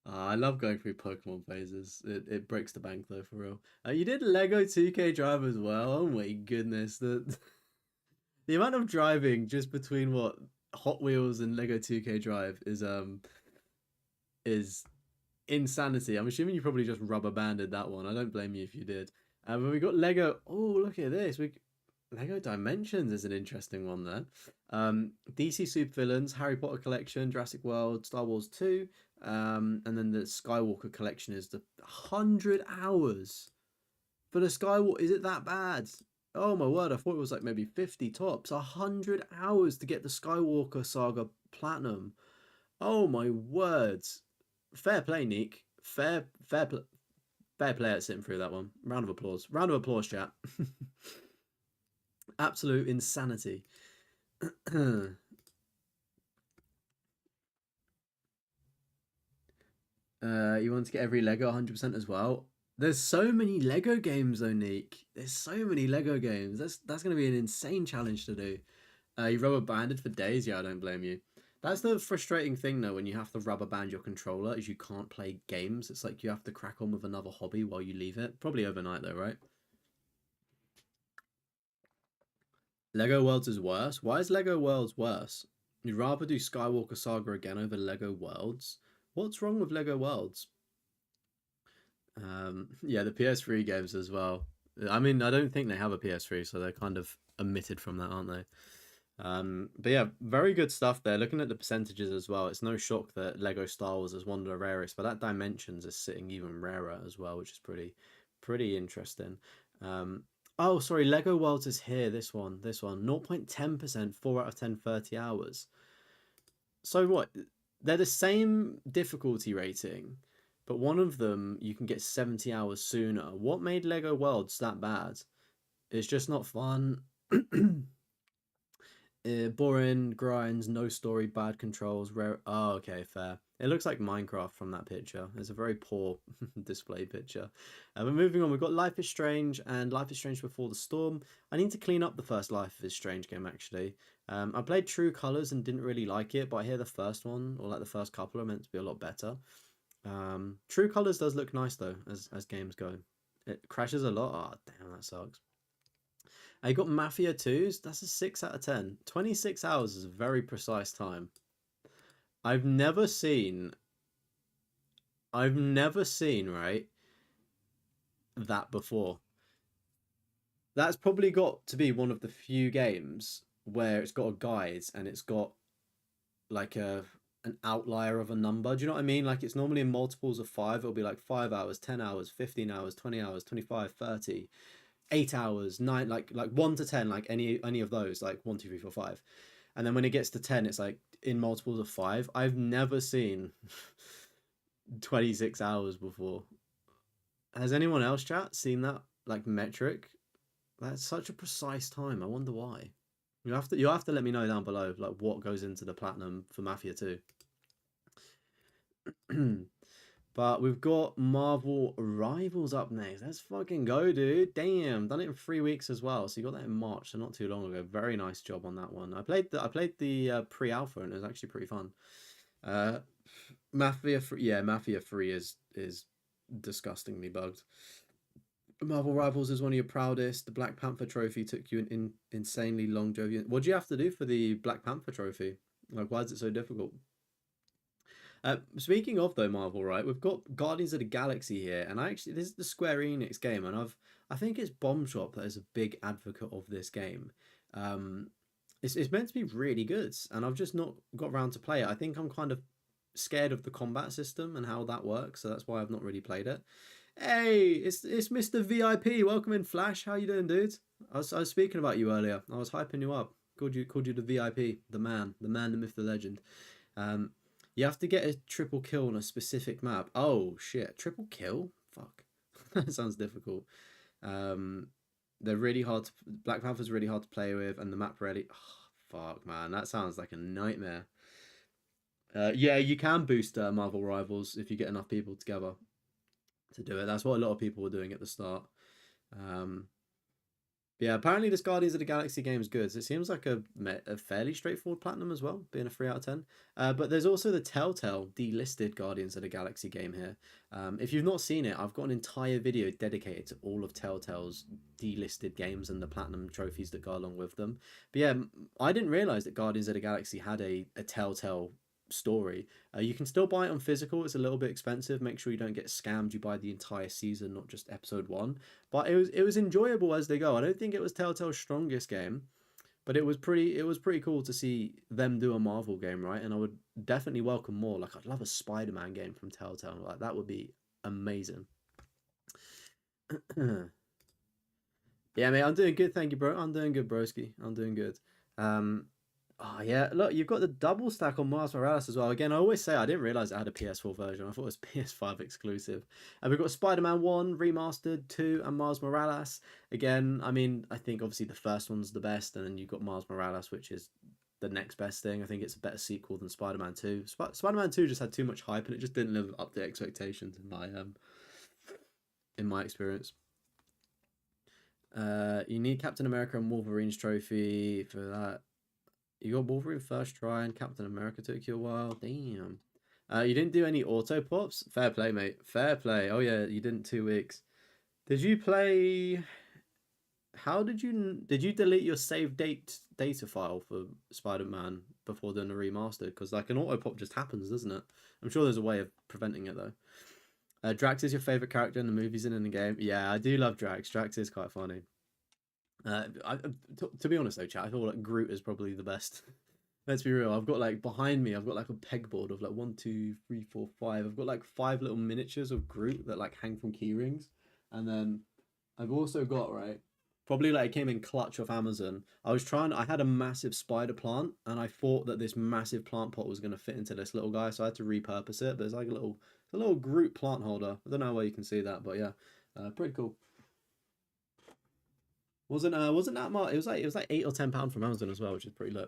I love going through Pokemon phases. It breaks the bank though, for real. You did Lego 2K Drive as well. Oh my goodness, the amount of driving just between what Hot Wheels and Lego 2K Drive is insanity. I'm assuming you probably just rubber banded that one. I don't blame you if you did. But we got Lego. Oh, look at this. Lego Dimensions is an interesting one there. DC Supervillains, Harry Potter Collection, Jurassic World, Star Wars 2, and then the Skywalker Collection is the 100 hours for the Skywalker. Is it that bad? Oh my word! I thought it was like maybe 50 tops. 100 hours to get the Skywalker Saga Platinum. Oh my words! Fair play, Nick. Fair play at sitting through that one. Round of applause. Round of applause, chat. Absolute insanity. You want to get every Lego 100% as well? There's so many Lego games though, Nick. There's so many Lego games. That's going to be an insane challenge to do. You rubber banded for days. Yeah, I don't blame you. That's the frustrating thing though when you have to rubber band your controller is you can't play games. It's like you have to crack on with another hobby while you leave it. Probably overnight though, right? Lego Worlds is worse. Why is Lego Worlds worse? You'd rather do Skywalker Saga again over Lego Worlds? What's wrong with Lego Worlds? Yeah, the PS3 games as well. I mean, I don't think they have a PS3, so they're kind of omitted from that, aren't they? But yeah, very good stuff there. Looking at the percentages as well, it's no shock that Lego Star Wars is one of the rarest, but that Dimensions is sitting even rarer as well, which is pretty interesting. Oh, sorry, Lego Worlds is here. This one, 0.10%, 4 out of 10, 30 hours. So what? They're the same difficulty rating, but one of them you can get 70 hours sooner. What made Lego Worlds that bad? It's just not fun. Boring, grinds, no story, bad controls, rare. Oh, okay, fair. It looks like Minecraft from that picture. It's a very poor display picture. But moving on, we've got Life is Strange and Life is Strange Before the Storm. I need to clean up the first Life is Strange game actually. I played True Colors and didn't really like it, but I hear the first one or like the first couple are meant to be a lot better. True Colors does look nice though as games go. It crashes a lot. Oh, damn, that sucks. I got Mafia 2s. That's a 6 out of 10. 26 hours is a very precise time. I've never seen, right, that before. That's probably got to be one of the few games where it's got a guide and it's got like an outlier of a number. Do you know what I mean? Like it's normally in multiples of 5. It'll be like 5 hours, 10 hours, 15 hours, 20 hours, 25, 30. 8 hours, 9, like 1 to 10, like any of those, like 1, 2, 3, 4, 5. And then when it gets to 10, it's like in multiples of 5. I've never seen 26 hours before. Has anyone else, chat, seen that like metric? That's such a precise time. I wonder why. You'll have to let me know down below like what goes into the platinum for Mafia 2. But we've got Marvel Rivals up next. Let's fucking go, dude. Damn, done it in 3 weeks as well. So you got that in March, so not too long ago. Very nice job on that one. I played the pre-alpha and it was actually pretty fun. Mafia 3, yeah, Mafia 3 is disgustingly bugged. Marvel Rivals is one of your proudest. The Black Panther trophy took you an insanely long journey. What do you have to do for the Black Panther trophy? Like, why is it so difficult? Speaking of though Marvel, right? We've got Guardians of the Galaxy here, and this is the Square Enix game, and I think it's Bomb Shop that is a big advocate of this game. Um, it's meant to be really good, and I've just not got around to play it. I think I'm kind of scared of the combat system and how that works, so that's why I've not really played it. Hey, it's Mr. VIP. Welcome in, Flash. How you doing, dude? I was speaking about you earlier. I was hyping you up. Called you the VIP, the man, the myth, the legend. Um, you have to get a triple kill on a specific map. Oh shit, triple kill? Fuck, that sounds difficult. Um, they're really hard. Black Panther's really hard to play with, and the map really. Oh, fuck, man, that sounds like a nightmare. Yeah, you can boost Marvel Rivals if you get enough people together to do it. That's what a lot of people were doing at the start. Um, yeah, apparently this Guardians of the Galaxy game is good. It seems like a fairly straightforward platinum as well, being a 3 out of 10. But there's also the Telltale delisted Guardians of the Galaxy game here. If you've not seen it, I've got an entire video dedicated to all of Telltale's delisted games and the platinum trophies that go along with them. But yeah, I didn't realize that Guardians of the Galaxy had a Telltale story. You can still buy it on physical. It's a little bit expensive. Make sure you don't get scammed. You buy the entire season, not just episode 1. But it was enjoyable as they go. I don't think it was Telltale's strongest game, but it was pretty cool to see them do a Marvel game, right? And I would definitely welcome more. Like I'd love a Spider-Man game from Telltale. Like that would be amazing. Yeah, mate, I'm doing good, thank you, bro. I'm doing good, broski. I'm doing good. Um, oh yeah, look, you've got the double stack on Miles Morales as well. Again, I always say I didn't realize it had a PS4 version. I thought it was PS5 exclusive. And we've got Spider-Man 1 remastered, 2, and Miles Morales. Again, I mean, I think obviously the first one's the best, and then you've got Miles Morales, which is the next best thing. I think it's a better sequel than Spider-Man 2. Spider-Man 2 just had too much hype, and it just didn't live up to expectations in my experience. You need Captain America and Wolverine's trophy for that. You got Wolverine first try and Captain America took you a while. Damn. You didn't do any auto pops? Fair play, mate. Fair play. Oh yeah, you didn't 2 weeks. Did you play? How did you delete your save data file for Spider-Man before doing a remastered? Because like an auto pop just happens, doesn't it? I'm sure there's a way of preventing it though. Drax is your favorite character in the movies and in the game. Yeah, I do love Drax. Drax is quite funny. To be honest though, chat, I feel like Groot is probably the best. Let's be real. I've got like behind me, I've got like a pegboard of like 1, 2, 3, 4, 5. I've got like 5 little miniatures of Groot that like hang from key rings, and then I've also got right. Probably like it came in clutch off Amazon. I had a massive spider plant, and I thought that this massive plant pot was going to fit into this little guy, so I had to repurpose it. But there's like a little Groot plant holder. I don't know where you can see that, but yeah, pretty cool. Wasn't that much? It was like £8 or £10 from Amazon as well, which is pretty low.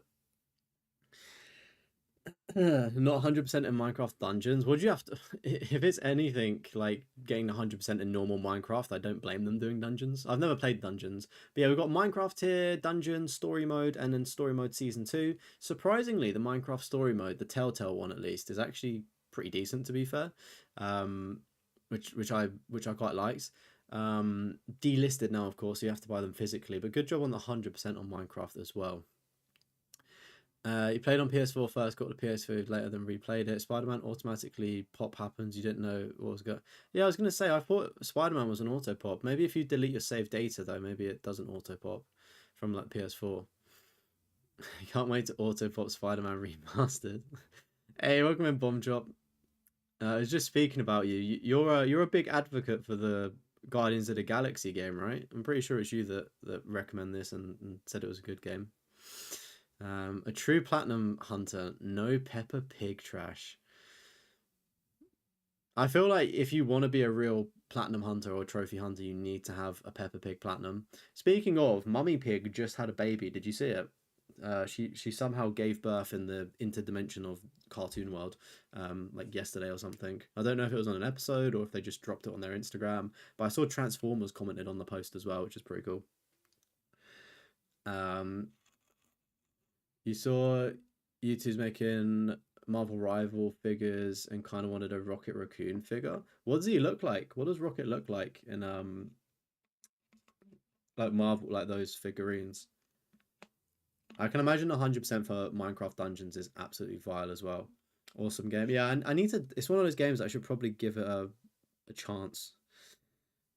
Not 100% in Minecraft dungeons. What do you have to? If it's anything like getting 100% in normal Minecraft, I don't blame them doing dungeons. I've never played dungeons, but yeah, we've got Minecraft here, dungeon, story mode, and then story mode season 2. Surprisingly, the Minecraft story mode, the Telltale one at least, is actually pretty decent to be fair. Which I quite liked. Delisted now, of course, so you have to buy them physically. But good job on the 100% on Minecraft as well. You played on PS4 first, got the PS5 later, then replayed it. Spider-Man automatically pop happens. You didn't know what was going. Yeah, I was gonna say I thought Spider-Man was an auto pop. Maybe if you delete your save data though, maybe it doesn't auto pop from like PS4. I can't wait to auto pop Spider-Man remastered. Hey, welcome in Bomb Drop. I was just speaking about you. You're a big advocate for the Guardians of the Galaxy game, right? I'm pretty sure it's you that recommend this and said it was a good game. A true platinum hunter, no Peppa Pig trash. I feel like if you want to be a real platinum hunter or trophy hunter, you need to have a Peppa Pig platinum. Speaking of, Mummy Pig just had a baby. Did you see it? She somehow gave birth in the interdimension of cartoon world, like yesterday or something. I don't know if it was on an episode or if they just dropped it on their Instagram, but I saw Transformers commented on the post as well, which is pretty cool. You saw YouTube's making Marvel Rival figures and kind of wanted a Rocket Raccoon figure. What does he look like? What does Rocket look like in like Marvel, like those figurines? I can imagine 100% for Minecraft Dungeons is absolutely vile as well. Awesome game. Yeah, and I need to. It's one of those games I should probably give it a chance.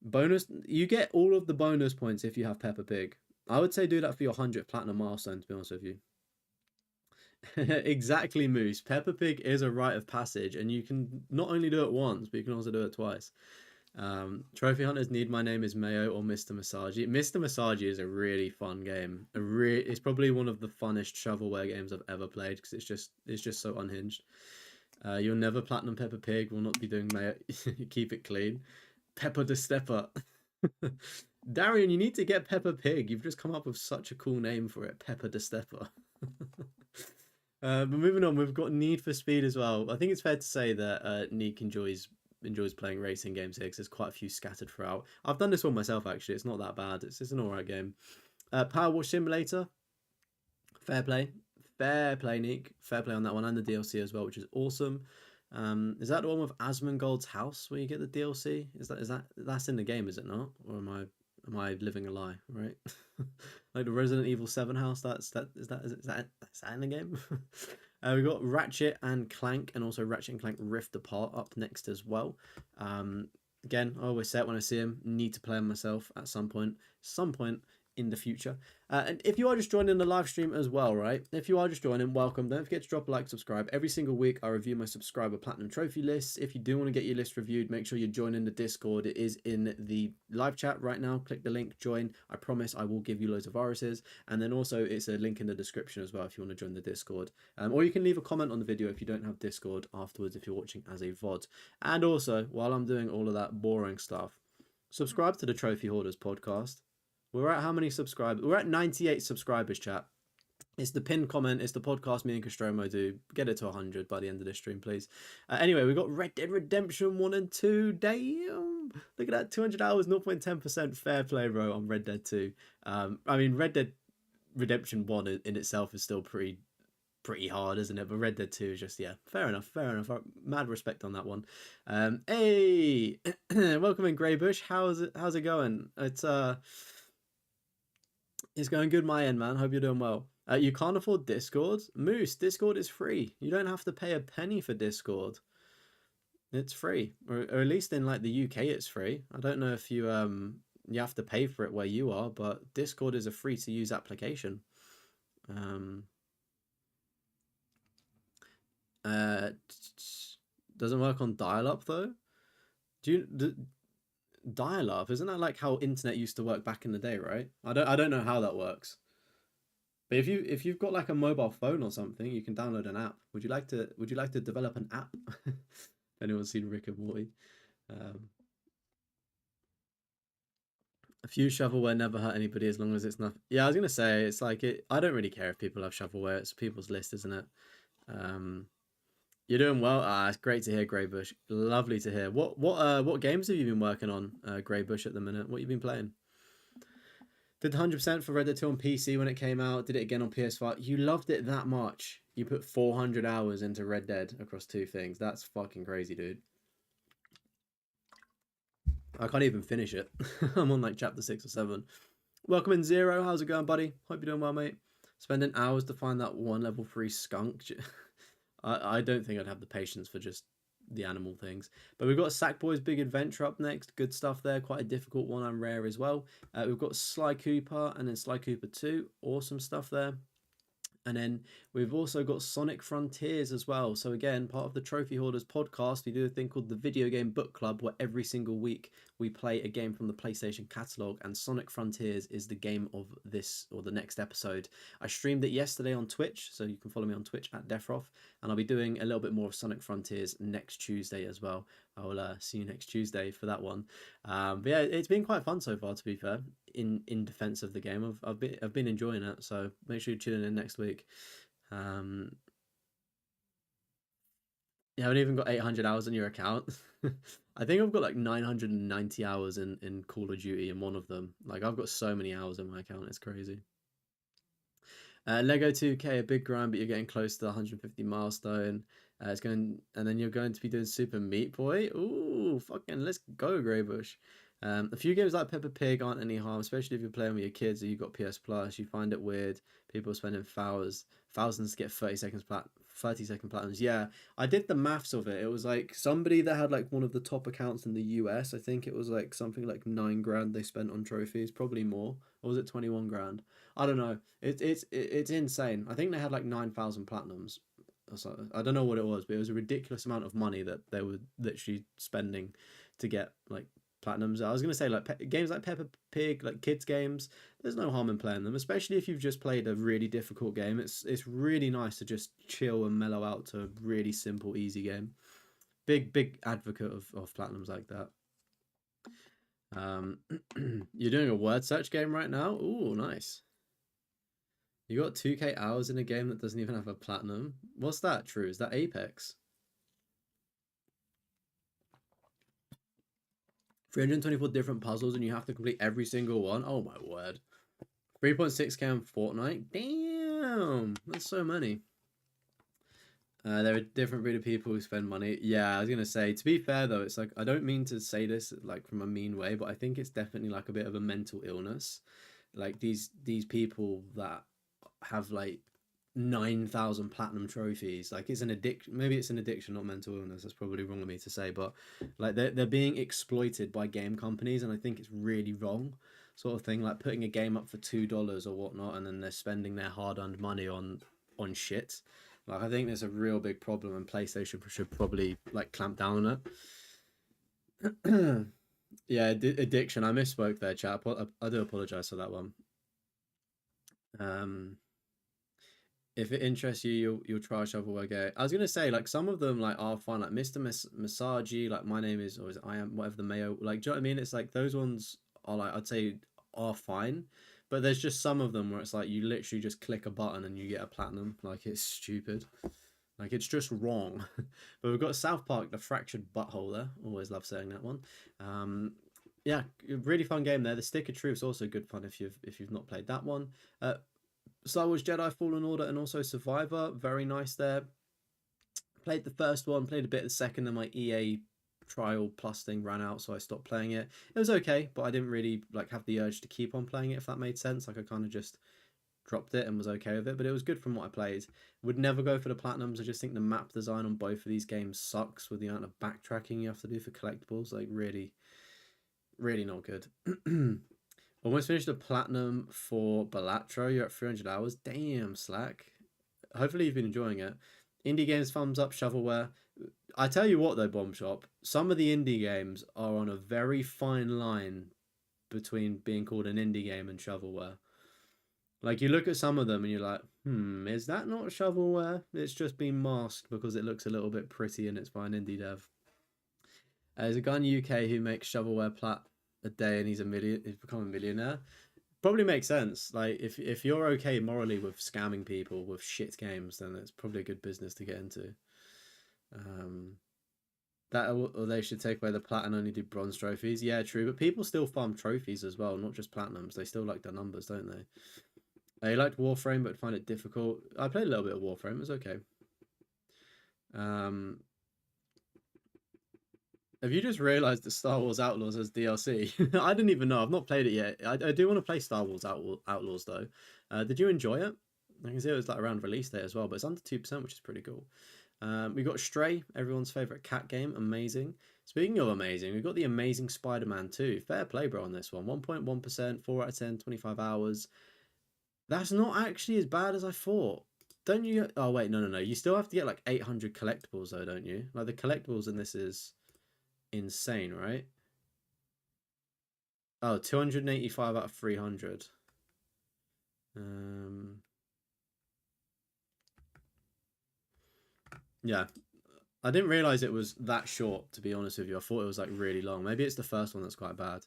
Bonus, you get all of the bonus points if you have Peppa Pig. I would say do that for your 100th platinum milestone, to be honest with you. Exactly, Moose. Peppa Pig is a rite of passage, and you can not only do it once, but you can also do it twice. Trophy Hunters need My Name is Mayo or Mr. Masagi. Mr. Masagi is a really fun game. It's probably one of the funnest shovelware games I've ever played because it's just so unhinged. You'll never platinum Peppa Pig. Will not be doing Mayo. Keep it clean. Peppa the Stepper. Darian, you need to get Peppa Pig. You've just come up with such a cool name for it, Peppa the Stepper. But moving on, we've got Need for Speed as well. I think it's fair to say that Neek enjoys playing racing games here because there's quite a few scattered throughout. I've done this one myself actually. It's not that bad. It's an alright game. Power Wash Simulator. Fair play, Neek. Fair play on that one and the DLC as well, which is awesome. Is that the one with Asmongold's house where you get the DLC? That's in the game, is it not? Or am I living a lie, right? Like the Resident Evil 7 house, is that in the game? We've got Ratchet and Clank and also Ratchet and Clank Rift Apart up next as well. Again, I always say it when I see him, need to play them myself at some point in the future. And if you are just joining the live stream as well, right? If you are just joining, welcome. Don't forget to drop a like, subscribe. Every single week, I review my subscriber platinum trophy lists. If you do want to get your list reviewed, make sure you join in the Discord. It is in the live chat right now. Click the link, join. I promise I will give you loads of viruses. And then also, it's a link in the description as well if you want to join the Discord. Or you can leave a comment on the video if you don't have Discord afterwards if you're watching as a VOD. And also, while I'm doing all of that boring stuff, subscribe to the Trophy Hoarders podcast. We're at how many subscribers? We're at 98 subscribers, chat. It's the pinned comment. It's the podcast me and Castromo do. Get it to 100 by the end of this stream, please. Anyway, we got Red Dead Redemption 1 and 2. Damn. Look at that. 200 hours, 0.10%. Fair play, bro, on Red Dead 2. I mean, Red Dead Redemption 1 in itself is still pretty pretty hard, isn't it? But Red Dead 2 is just, yeah, fair enough, fair enough. Mad respect on that one. Hey, welcome in Greybush. How's it going? It's going good my end, man. Hope you're doing well. You can't afford Discord? Moose, Discord is free. You don't have to pay a penny for Discord. It's free, or at least in like the UK, it's free. I don't know if you have to pay for it where you are, but Discord is a free to use application. Um, doesn't work on dial-up though. Dial-up, isn't that like how internet used to work back in the day, right? I don't know how that works. But if you've got like a mobile phone or something, you can download an app. Would you like to develop an app? Anyone's seen Rick and Morty? Um, a few shovelware never hurt anybody as long as it's not. Yeah, I was gonna say it's like it. I don't really care if people have shovelware. It's people's list, isn't it? Um, you're doing well. It's great to hear, Greybush. Lovely to hear. What games have you been working on, Greybush, at the minute? What you been playing? Did 100% for Red Dead 2 on PC when it came out. Did it again on PS5. You loved it that much. You put 400 hours into Red Dead across two things. That's fucking crazy, dude. I can't even finish it. I'm on like chapter 6 or 7. Welcome in, Zero. How's it going, buddy? Hope you're doing well, mate. Spending hours to find that one level 3 skunk. I don't think I'd have the patience for just the animal things. But we've got Sackboy's Big Adventure up next. Good stuff there. Quite a difficult one and rare as well. We've got Sly Cooper and then Sly Cooper 2. Awesome stuff there. And then we've also got Sonic Frontiers as well. So again, part of the Trophy Hoarders podcast, we do a thing called the Video Game Book Club, where every single week we play a game from the PlayStation catalog, and Sonic Frontiers is the game of this or the next episode. I streamed it yesterday on Twitch, so you can follow me on Twitch at Deathroff, and I'll be doing a little bit more of Sonic Frontiers next Tuesday as well. I will see you next Tuesday for that one. But yeah, it's been quite fun so far, to be fair. In defense of the game, I've been enjoying it. So make sure you tune in next week. You haven't even got 800 hours on your account. I think I've got like 990 hours in Call of Duty in one of them. Like I've got so many hours in my account, it's crazy. Lego 2K, a big grind, but you're getting close to the 150 milestone. It's going, and then you're going to be doing Super Meat Boy. Ooh, fucking let's go, Greybush. A few games like Peppa Pig aren't any harm, especially if you're playing with your kids or you've got PS Plus. You find it weird. People spending thousands to get 30 second platinums. Yeah, I did the maths of it. It was like somebody that had like one of the top accounts in the US. I think it was like something like 9 grand they spent on trophies, probably more. Or was it 21 grand? I don't know. It's insane. I think they had like 9,000 platinums. So I don't know what it was, but it was a ridiculous amount of money that they were literally spending to get like platinums. I was gonna say like games like Peppa Pig, like kids games. There's no harm in playing them, especially if you've just played a really difficult game. It's really nice to just chill and mellow out to a really simple, easy game. Big advocate of platinums like that. You're doing a word search game right now. Ooh, nice. You got 2K hours in a game that doesn't even have a platinum. What's that, True? Is that Apex? 324 different puzzles and you have to complete every single one? Oh my word. 3.6k on Fortnite? Damn! That's so many. There are different breed of people who spend money. Yeah, I was gonna say, to be fair though, it's like, I don't mean to say this like from a mean way, but I think it's definitely like a bit of a mental illness. Like these people that have like 9,000 platinum trophies, like it's an addiction. Maybe it's an addiction, not mental illness. That's probably wrong of me to say, but like they're being exploited by game companies, and I think it's really wrong, sort of thing. Like putting a game up for $2 or whatnot, and then they're spending their hard-earned money on shit. Like I think there's a real big problem, and PlayStation should probably like clamp down on it. Yeah, addiction. I misspoke there, chat. I do apologize for that one. If it interests you, you'll try shovelware game. I was gonna say like some of them like are fun, like Mr. Masagi, like my name is, or is it I am, whatever the mayo. Like, do you know what I mean? It's like those ones are like, I'd say are fine, but there's just some of them where it's like you literally just click a button and you get a platinum. Like it's stupid. Like it's just wrong. But we've got South Park, the fractured butthole there. Always love saying that one. Yeah, really fun game there. The Stick of Truth's also good fun if you've not played that one. Star Wars Jedi Fallen Order and also Survivor, very nice there. Played the first one, played a bit of the second, and my EA trial plus thing ran out, so I stopped playing it. It was okay, but I didn't really like have the urge to keep on playing it, if that made sense. Like I kind of just dropped it and was okay with it, but it was good from what I played. Would never go for the platinums. I just think the map design on both of these games sucks with the amount of backtracking you have to do for collectibles. Like really, really not good. Almost finished the platinum for Balatro. You're at 300 hours. Damn, Slack. Hopefully you've been enjoying it. Indie games, thumbs up, shovelware. I tell you what though, Bomb Shop, some of the indie games are on a very fine line between being called an indie game and shovelware. Like you look at some of them and you're like, is that not shovelware? It's just been masked because it looks a little bit pretty and it's by an indie dev. There's a guy in the UK who makes shovelware plat a day and he's become a millionaire. Probably makes sense. Like if you're okay morally with scamming people with shit games, then it's probably a good business to get into. That or they should take away the plat and only do bronze trophies. Yeah, true. But people still farm trophies as well, not just platinums. They still like their numbers, don't they? I liked Warframe, but find it difficult. I played a little bit of Warframe. It was okay. Have you just realised that Star Wars Outlaws has DLC? I didn't even know. I've not played it yet. I do want to play Star Wars Outlaws though. Did you enjoy it? I can see it was like around release date as well, but it's under 2%, which is pretty cool. We got Stray, everyone's favourite cat game. Amazing. Speaking of amazing, we've got the Amazing Spider-Man 2. Fair play, bro, on this one. 1.1%, 4 out of 10, 25 hours. That's not actually as bad as I thought. Don't you? Oh, wait, no. You still have to get like 800 collectibles, though, don't you? Like the collectibles in this is insane, right? Oh, 285 out of 300. Yeah. I didn't realize it was that short, to be honest with you. I thought it was like really long. Maybe it's the first one that's quite bad.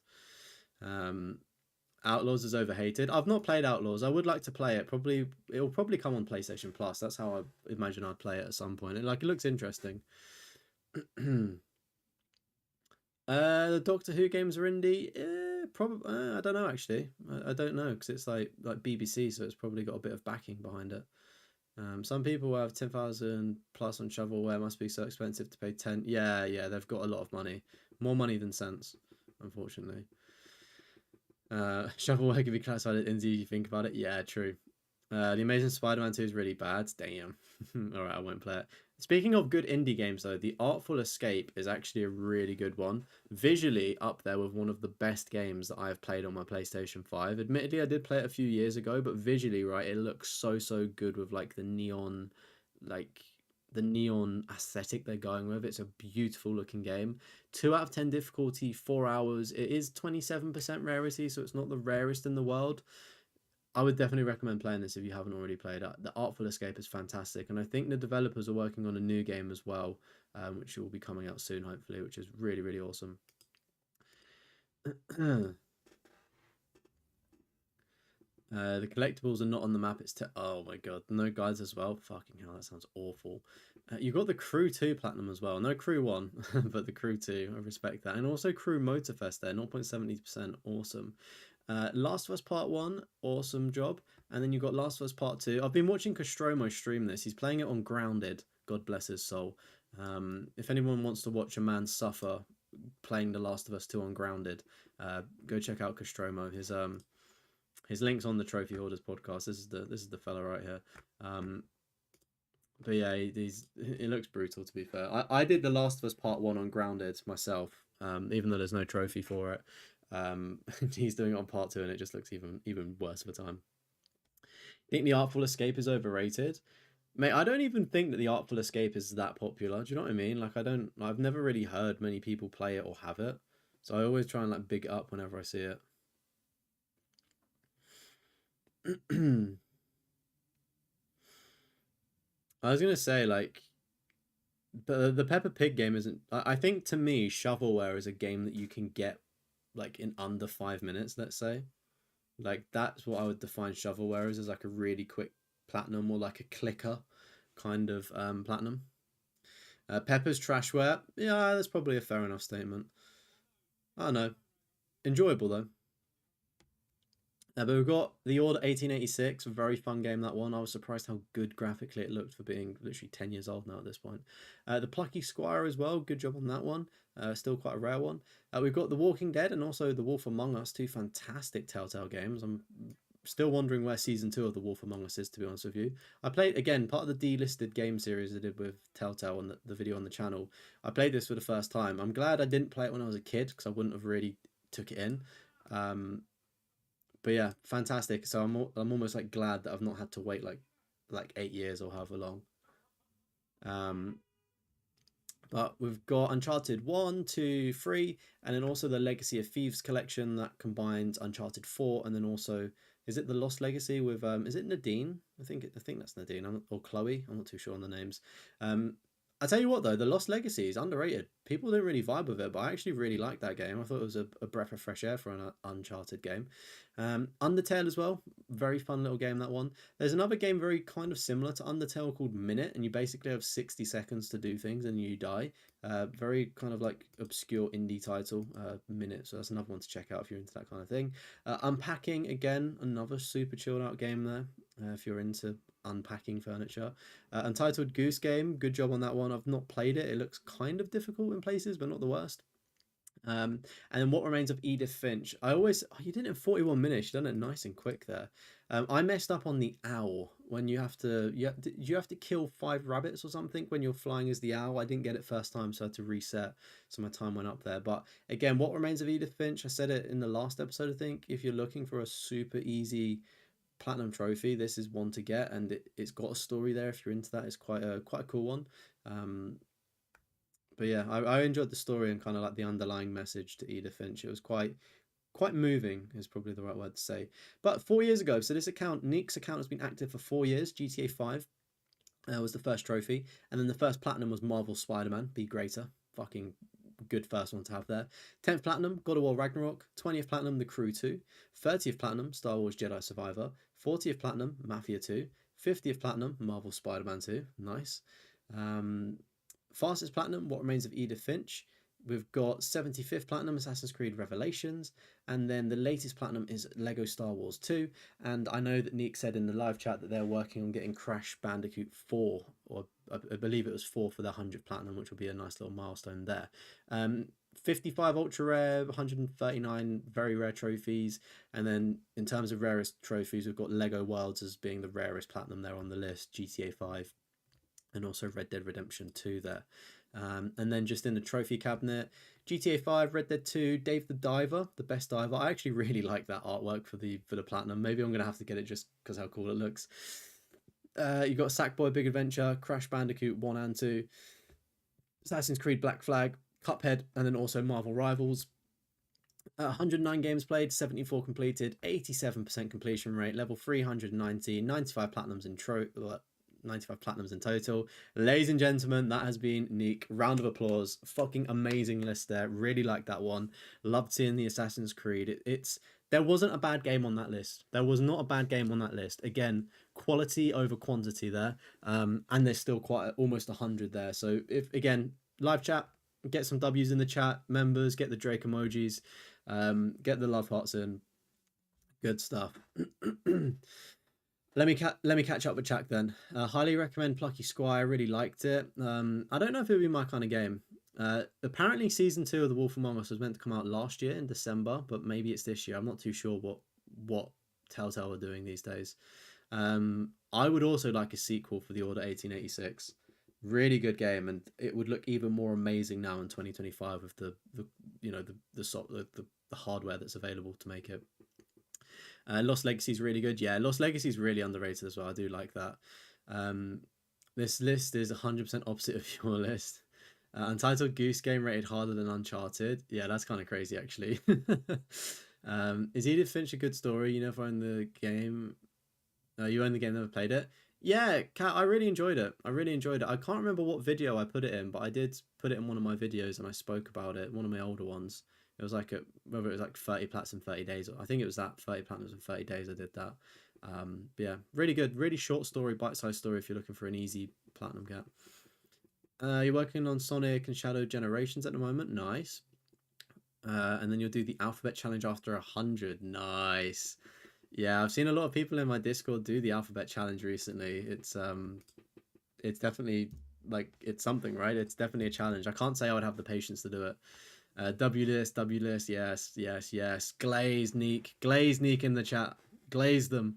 Outlaws is overhated. I've not played Outlaws. I would like to play it. It'll probably come on PlayStation Plus. That's how I imagine I'd play it at some point. It looks interesting. The Doctor Who games are indie. Probably. I don't know actually. I don't know because it's like BBC, so it's probably got a bit of backing behind it. Some people have 10,000 plus on shovelware. Must be so expensive to pay 10. Yeah, they've got a lot of money, more money than sense, unfortunately. Shovelware can be classified as indie if you think about it. Yeah, true. The Amazing Spider-Man 2 is really bad. Damn. Alright, I won't play it. Speaking of good indie games, though, The Artful Escape is actually a really good one. Visually, up there with one of the best games that I have played on my PlayStation 5. Admittedly, I did play it a few years ago, but visually, right, it looks so good with, like, the neon aesthetic they're going with. It's a beautiful looking game. 2 out of 10 difficulty, 4 hours. It is 27% rarity, so it's not the rarest in the world. I would definitely recommend playing this if you haven't already played it. The Artful Escape is fantastic, and I think the developers are working on a new game as well, which will be coming out soon, hopefully, which is really, really awesome. The collectibles are not on the map. Oh my god, no guides as well. Fucking hell, that sounds awful. You got the Crew 2 Platinum as well. No Crew 1, but the Crew 2. I respect that. And also Crew Motorfest there, 0.70%. Awesome. Last of Us Part 1, awesome job. And then you got Last of Us Part 2. I've been watching Nostromo stream this. He's playing it on Grounded. God bless his soul. If anyone wants to watch a man suffer playing The Last of Us 2 on Grounded, go check out Nostromo. His link's on the Trophy Hoarders podcast. This is the fella right here. But yeah, it looks brutal, to be fair. I did The Last of Us Part 1 on Grounded myself, even though there's no trophy for it. He's doing it on Part 2 and it just looks even worse of a time. I think The Artful Escape is overrated. Mate, I don't even think that The Artful Escape is that popular. Do you know what I mean? Like I've never really heard many people play it or have it. So I always try and like big it up whenever I see it. I was gonna say like the Peppa Pig game isn't. I think to me, shovelware is a game that you can get like in under 5 minutes. Let's say, like that's what I would define shovelware as like a really quick platinum or like a clicker kind of platinum. Peppa's trashware. Yeah, that's probably a fair enough statement. I don't know. Enjoyable though. But we've got The Order 1886, a very fun game, that one. I was surprised how good graphically it looked for being literally 10 years old now at this point. The Plucky Squire as well, good job on that one. Still quite a rare one. We've got The Walking Dead and also The Wolf Among Us, two fantastic Telltale games. I'm still wondering where season 2 of The Wolf Among Us is, to be honest with you. I played, again, part of the delisted game series I did with Telltale on the video on the channel. I played this for the first time. I'm glad I didn't play it when I was a kid because I wouldn't have really took it in. But yeah, fantastic. So I'm almost like glad that I've not had to wait like 8 years or however long. Um, but we've got Uncharted 1, 2, 3, and then also the Legacy of Thieves collection that combines Uncharted 4 and then also is it the Lost Legacy with is it Nadine? I think that's Nadine or Chloe. I'm not too sure on the names. I tell you what though, the Lost Legacy is underrated. People didn't really vibe with it, but I actually really liked that game. I thought it was a breath of fresh air for an Uncharted game. Undertale as well, very fun little game, that one. There's another game very kind of similar to Undertale called Minute, and you basically have 60 seconds to do things and you die. Very kind of like obscure indie title, Minute. So that's another one to check out if you're into that kind of thing. Unpacking, again, another super chilled out game there if you're into unpacking furniture. Untitled Goose Game, good job on that one. I've not played it. It looks kind of difficult in places, but not the worst. And then What Remains of Edith Finch. You did it in 41 minutes. You done it nice and quick there. I messed up on the owl when you have to kill 5 rabbits or something when you're flying as the owl. I didn't get it first time, so I had to reset. So my time went up there. But again, What Remains of Edith Finch. I said it in the last episode. I think if you're looking for a super easy platinum trophy, this is one to get, and it's got a story there. If you're into that, it's quite a cool one. But yeah, I enjoyed the story and kind of like the underlying message to Edith Finch. It was quite moving, is probably the right word to say. But 4 years ago, so this account, Neek's account, has been active for 4 years. GTA 5 was the first trophy, and then the first platinum was Marvel Spider-Man. Be greater, fucking good first one to have there. 10th platinum, God of War Ragnarok. 20th platinum, The Crew 2. 30th platinum, Star Wars Jedi Survivor. 40th platinum, Mafia 2. 50th platinum, Marvel Spider-Man 2. Nice. Fastest platinum, What Remains of Edith Finch. We've got 75th platinum, Assassin's Creed Revelations, and then the latest platinum is Lego Star Wars 2. And I know that Nick said in the live chat that they're working on getting Crash Bandicoot 4, or I believe it was 4 for the 100th platinum, which will be a nice little milestone there. 55 ultra rare, 139 very rare trophies, and then in terms of rarest trophies, we've got Lego Worlds as being the rarest platinum there on the list, GTA 5, and also Red Dead Redemption 2 there. And then just in the trophy cabinet, GTA 5, Red Dead 2, Dave the Diver, the best diver. I actually really like that artwork for the platinum. Maybe I'm gonna have to get it just because how cool it looks. You got Sackboy Big Adventure, Crash Bandicoot 1 and 2, Assassin's Creed Black Flag, Cuphead, and then also Marvel Rivals. 109 games played, 74 completed, 87% completion rate, level 390, 95 platinums in 95 platinums in total. Ladies and gentlemen, that has been Neek. Round of applause. Fucking amazing list there. Really like that one. Loved seeing the Assassin's Creed. There wasn't a bad game on that list. There was not a bad game on that list. Again, quality over quantity there. And there's still quite almost 100 there. So if again, live chat, get some W's in the chat. Members, get the Drake emojis. Get the love hearts in. Good stuff. Let me catch up with Chuck then. Highly recommend Plucky Squire. I really liked it. I don't know if it would be my kind of game. Apparently, season 2 of The Wolf Among Us was meant to come out last year in December, but maybe it's this year. I'm not too sure what Telltale are doing these days. I would also like a sequel for The Order 1886. Really good game, and it would look even more amazing now in 2025 with the hardware that's available to make it. Lost Legacy is really good. Yeah, Lost Legacy is really underrated as well. I do like that. This list is 100% opposite of your list. Untitled Goose Game rated harder than Uncharted. Yeah, that's kind of crazy actually. Is Edith Finch a good story? You never owned the game. You owned the game, never played it. Yeah, Kat, I really enjoyed it. I can't remember what video I put it in, but I did put it in one of my videos and I spoke about it, one of my older ones. It was like whether it was like 30 plats in 30 days. I think it was that 30 platinums in 30 days I did that. But yeah, really good, really short story, bite-sized story if you're looking for an easy platinum gap. You're working on Sonic and Shadow Generations at the moment. Nice. And then you'll do the alphabet challenge after 100. Nice. Yeah, I've seen a lot of people in my Discord do the alphabet challenge recently. It's definitely like it's something, right? It's definitely a challenge. I can't say I would have the patience to do it. W list, yes, yes, yes. Glaze Neek in the chat. Glaze them.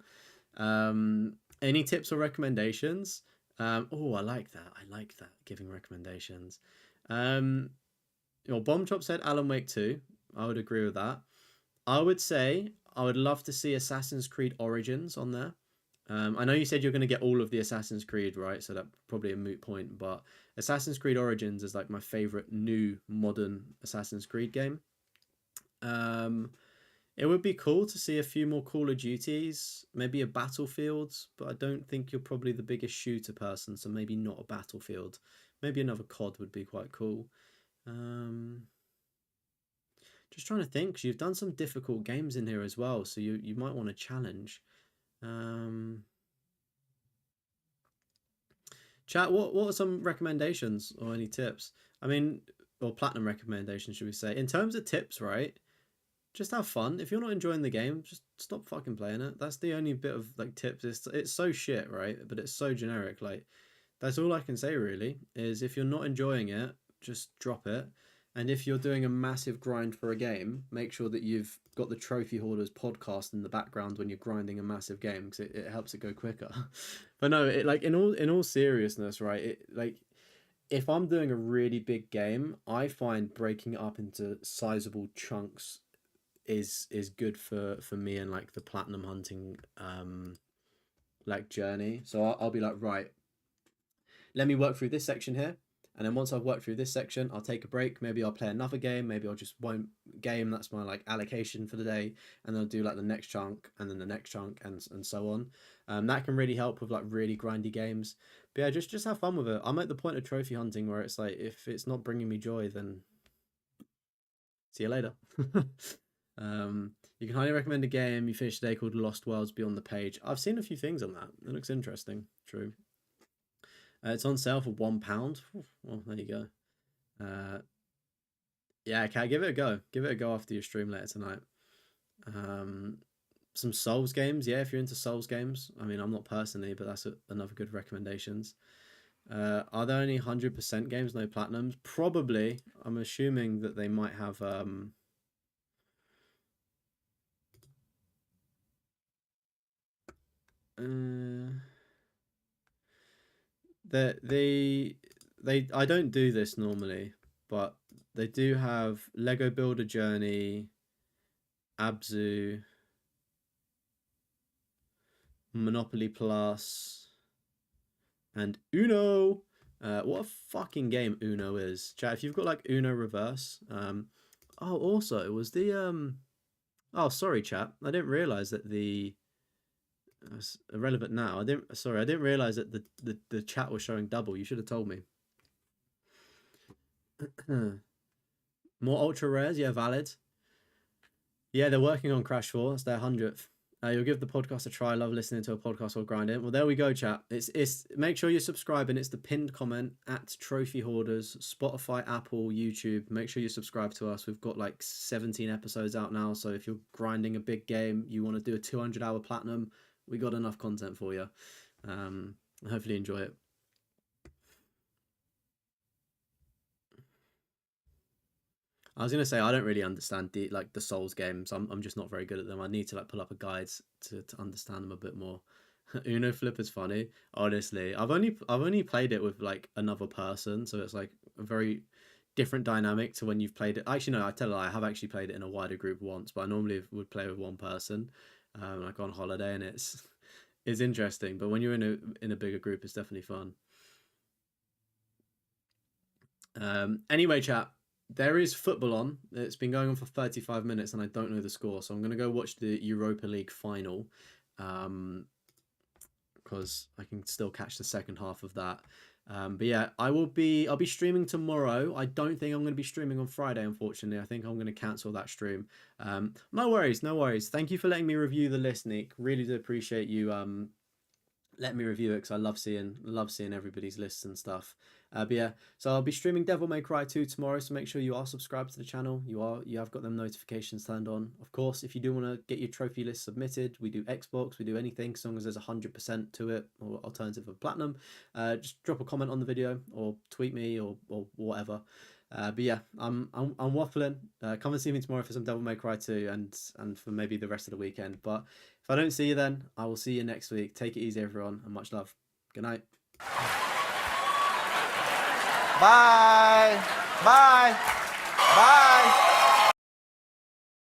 Any tips or recommendations? Oh, I like that. I like that. Giving recommendations. Um, Bomb Chop said Alan Wake 2. I would agree with that. I would say I would love to see Assassin's Creed Origins on there. I know you said you're going to get all of the Assassin's Creed, right? So that's probably a moot point, but Assassin's Creed Origins is like my favorite new modern Assassin's Creed game. Um, it would be cool to see a few more Call of Duties, maybe a Battlefield, but I don't think you're probably the biggest shooter person, so maybe not a Battlefield. Maybe another COD would be quite cool. Um, just trying to think, 'cause you've done some difficult games in here as well, so you might want to challenge. Um, Chat, what are some recommendations or any tips? I mean, or platinum recommendations, should we say? In terms of tips, right? Just have fun. If you're not enjoying the game, just stop fucking playing it. That's the only bit of like tips. It's so shit, right? But it's so generic. Like that's all I can say really. Is if you're not enjoying it, just drop it. And if you're doing a massive grind for a game, make sure that you've got the Trophy Hoarders podcast in the background when you're grinding a massive game because it helps it go quicker. But no, it like in all seriousness, right? It like if I'm doing a really big game, I find breaking it up into sizable chunks is good for me and like the platinum hunting like journey. So I'll be like, right, let me work through this section here. And then once I've worked through this section, I'll take a break. Maybe I'll play another game. Maybe I'll just one game. That's my like allocation for the day. And I'll do like the next chunk and then the next chunk and so on. That can really help with like really grindy games. But yeah, just have fun with it. I'm at the point of trophy hunting where it's like, if it's not bringing me joy, then see you later. You can highly recommend a game you finished today called Lost Worlds Beyond the Page. I've seen a few things on that. It looks interesting. True. It's on sale for £1. Well, there you go. Yeah, okay, give it a go. Give it a go after your stream later tonight. Some Souls games, yeah, if you're into Souls games. I mean, I'm not personally, but that's another good recommendations. Are there only 100% games, no platinums? Probably. I'm assuming that they might have they I don't do this normally, but they do have Lego Builder Journey, Abzu, Monopoly Plus, and Uno. What a fucking game Uno is. Chat, if you've got like Uno Reverse, oh also it was the oh sorry chat, I didn't realize that the it's irrelevant now. I didn't realize that the chat was showing double. You should have told me. More ultra rares, yeah, valid. Yeah, they're working on Crash 4. It's their 100th. You'll give the podcast a try. I love listening to a podcast while grinding. Well, there we go, chat. It's make sure you're subscribing. It's the pinned comment at Trophy Hoarders, Spotify, Apple, YouTube. Make sure you subscribe to us. We've got like 17 episodes out now. So if you're grinding a big game, you want to do a 200-hour platinum, we got enough content for you. Hopefully enjoy it. I was gonna say I don't really understand the Souls games. I'm just not very good at them. I need to like pull up a guide to understand them a bit more. Uno Flip is funny. Honestly, I've only played it with like another person, so it's like a very different dynamic to when you've played it. Actually, no, I tell a lie. I have actually played it in a wider group once, but I normally would play with one person, like on holiday, and it's interesting. But when you're in a bigger group, it's definitely fun. Anyway, chat. There is football on. It's been going on for 35 minutes and I don't know the score. So I'm going to go watch the Europa League final because I can still catch the second half of that. But yeah, I'll be streaming tomorrow. I don't think I'm going to be streaming on Friday, unfortunately. I think I'm going to cancel that stream. No worries, no worries. Thank you for letting me review the list, Nick. Really do appreciate you let me review it because I love seeing everybody's lists and stuff. But yeah, so I'll be streaming Devil May Cry 2 tomorrow, so make sure you are subscribed to the channel. You have got them notifications turned on. Of course, if you do want to get your trophy list submitted, we do Xbox, we do anything, as long as there's 100% to it, or alternative of platinum. Just drop a comment on the video, or tweet me, or whatever. But yeah, I'm waffling. Come and see me tomorrow for some Devil May Cry 2 and for maybe the rest of the weekend. But if I don't see you then, I will see you next week. Take it easy, everyone, and much love. Good night. Bye. Bye. Bye.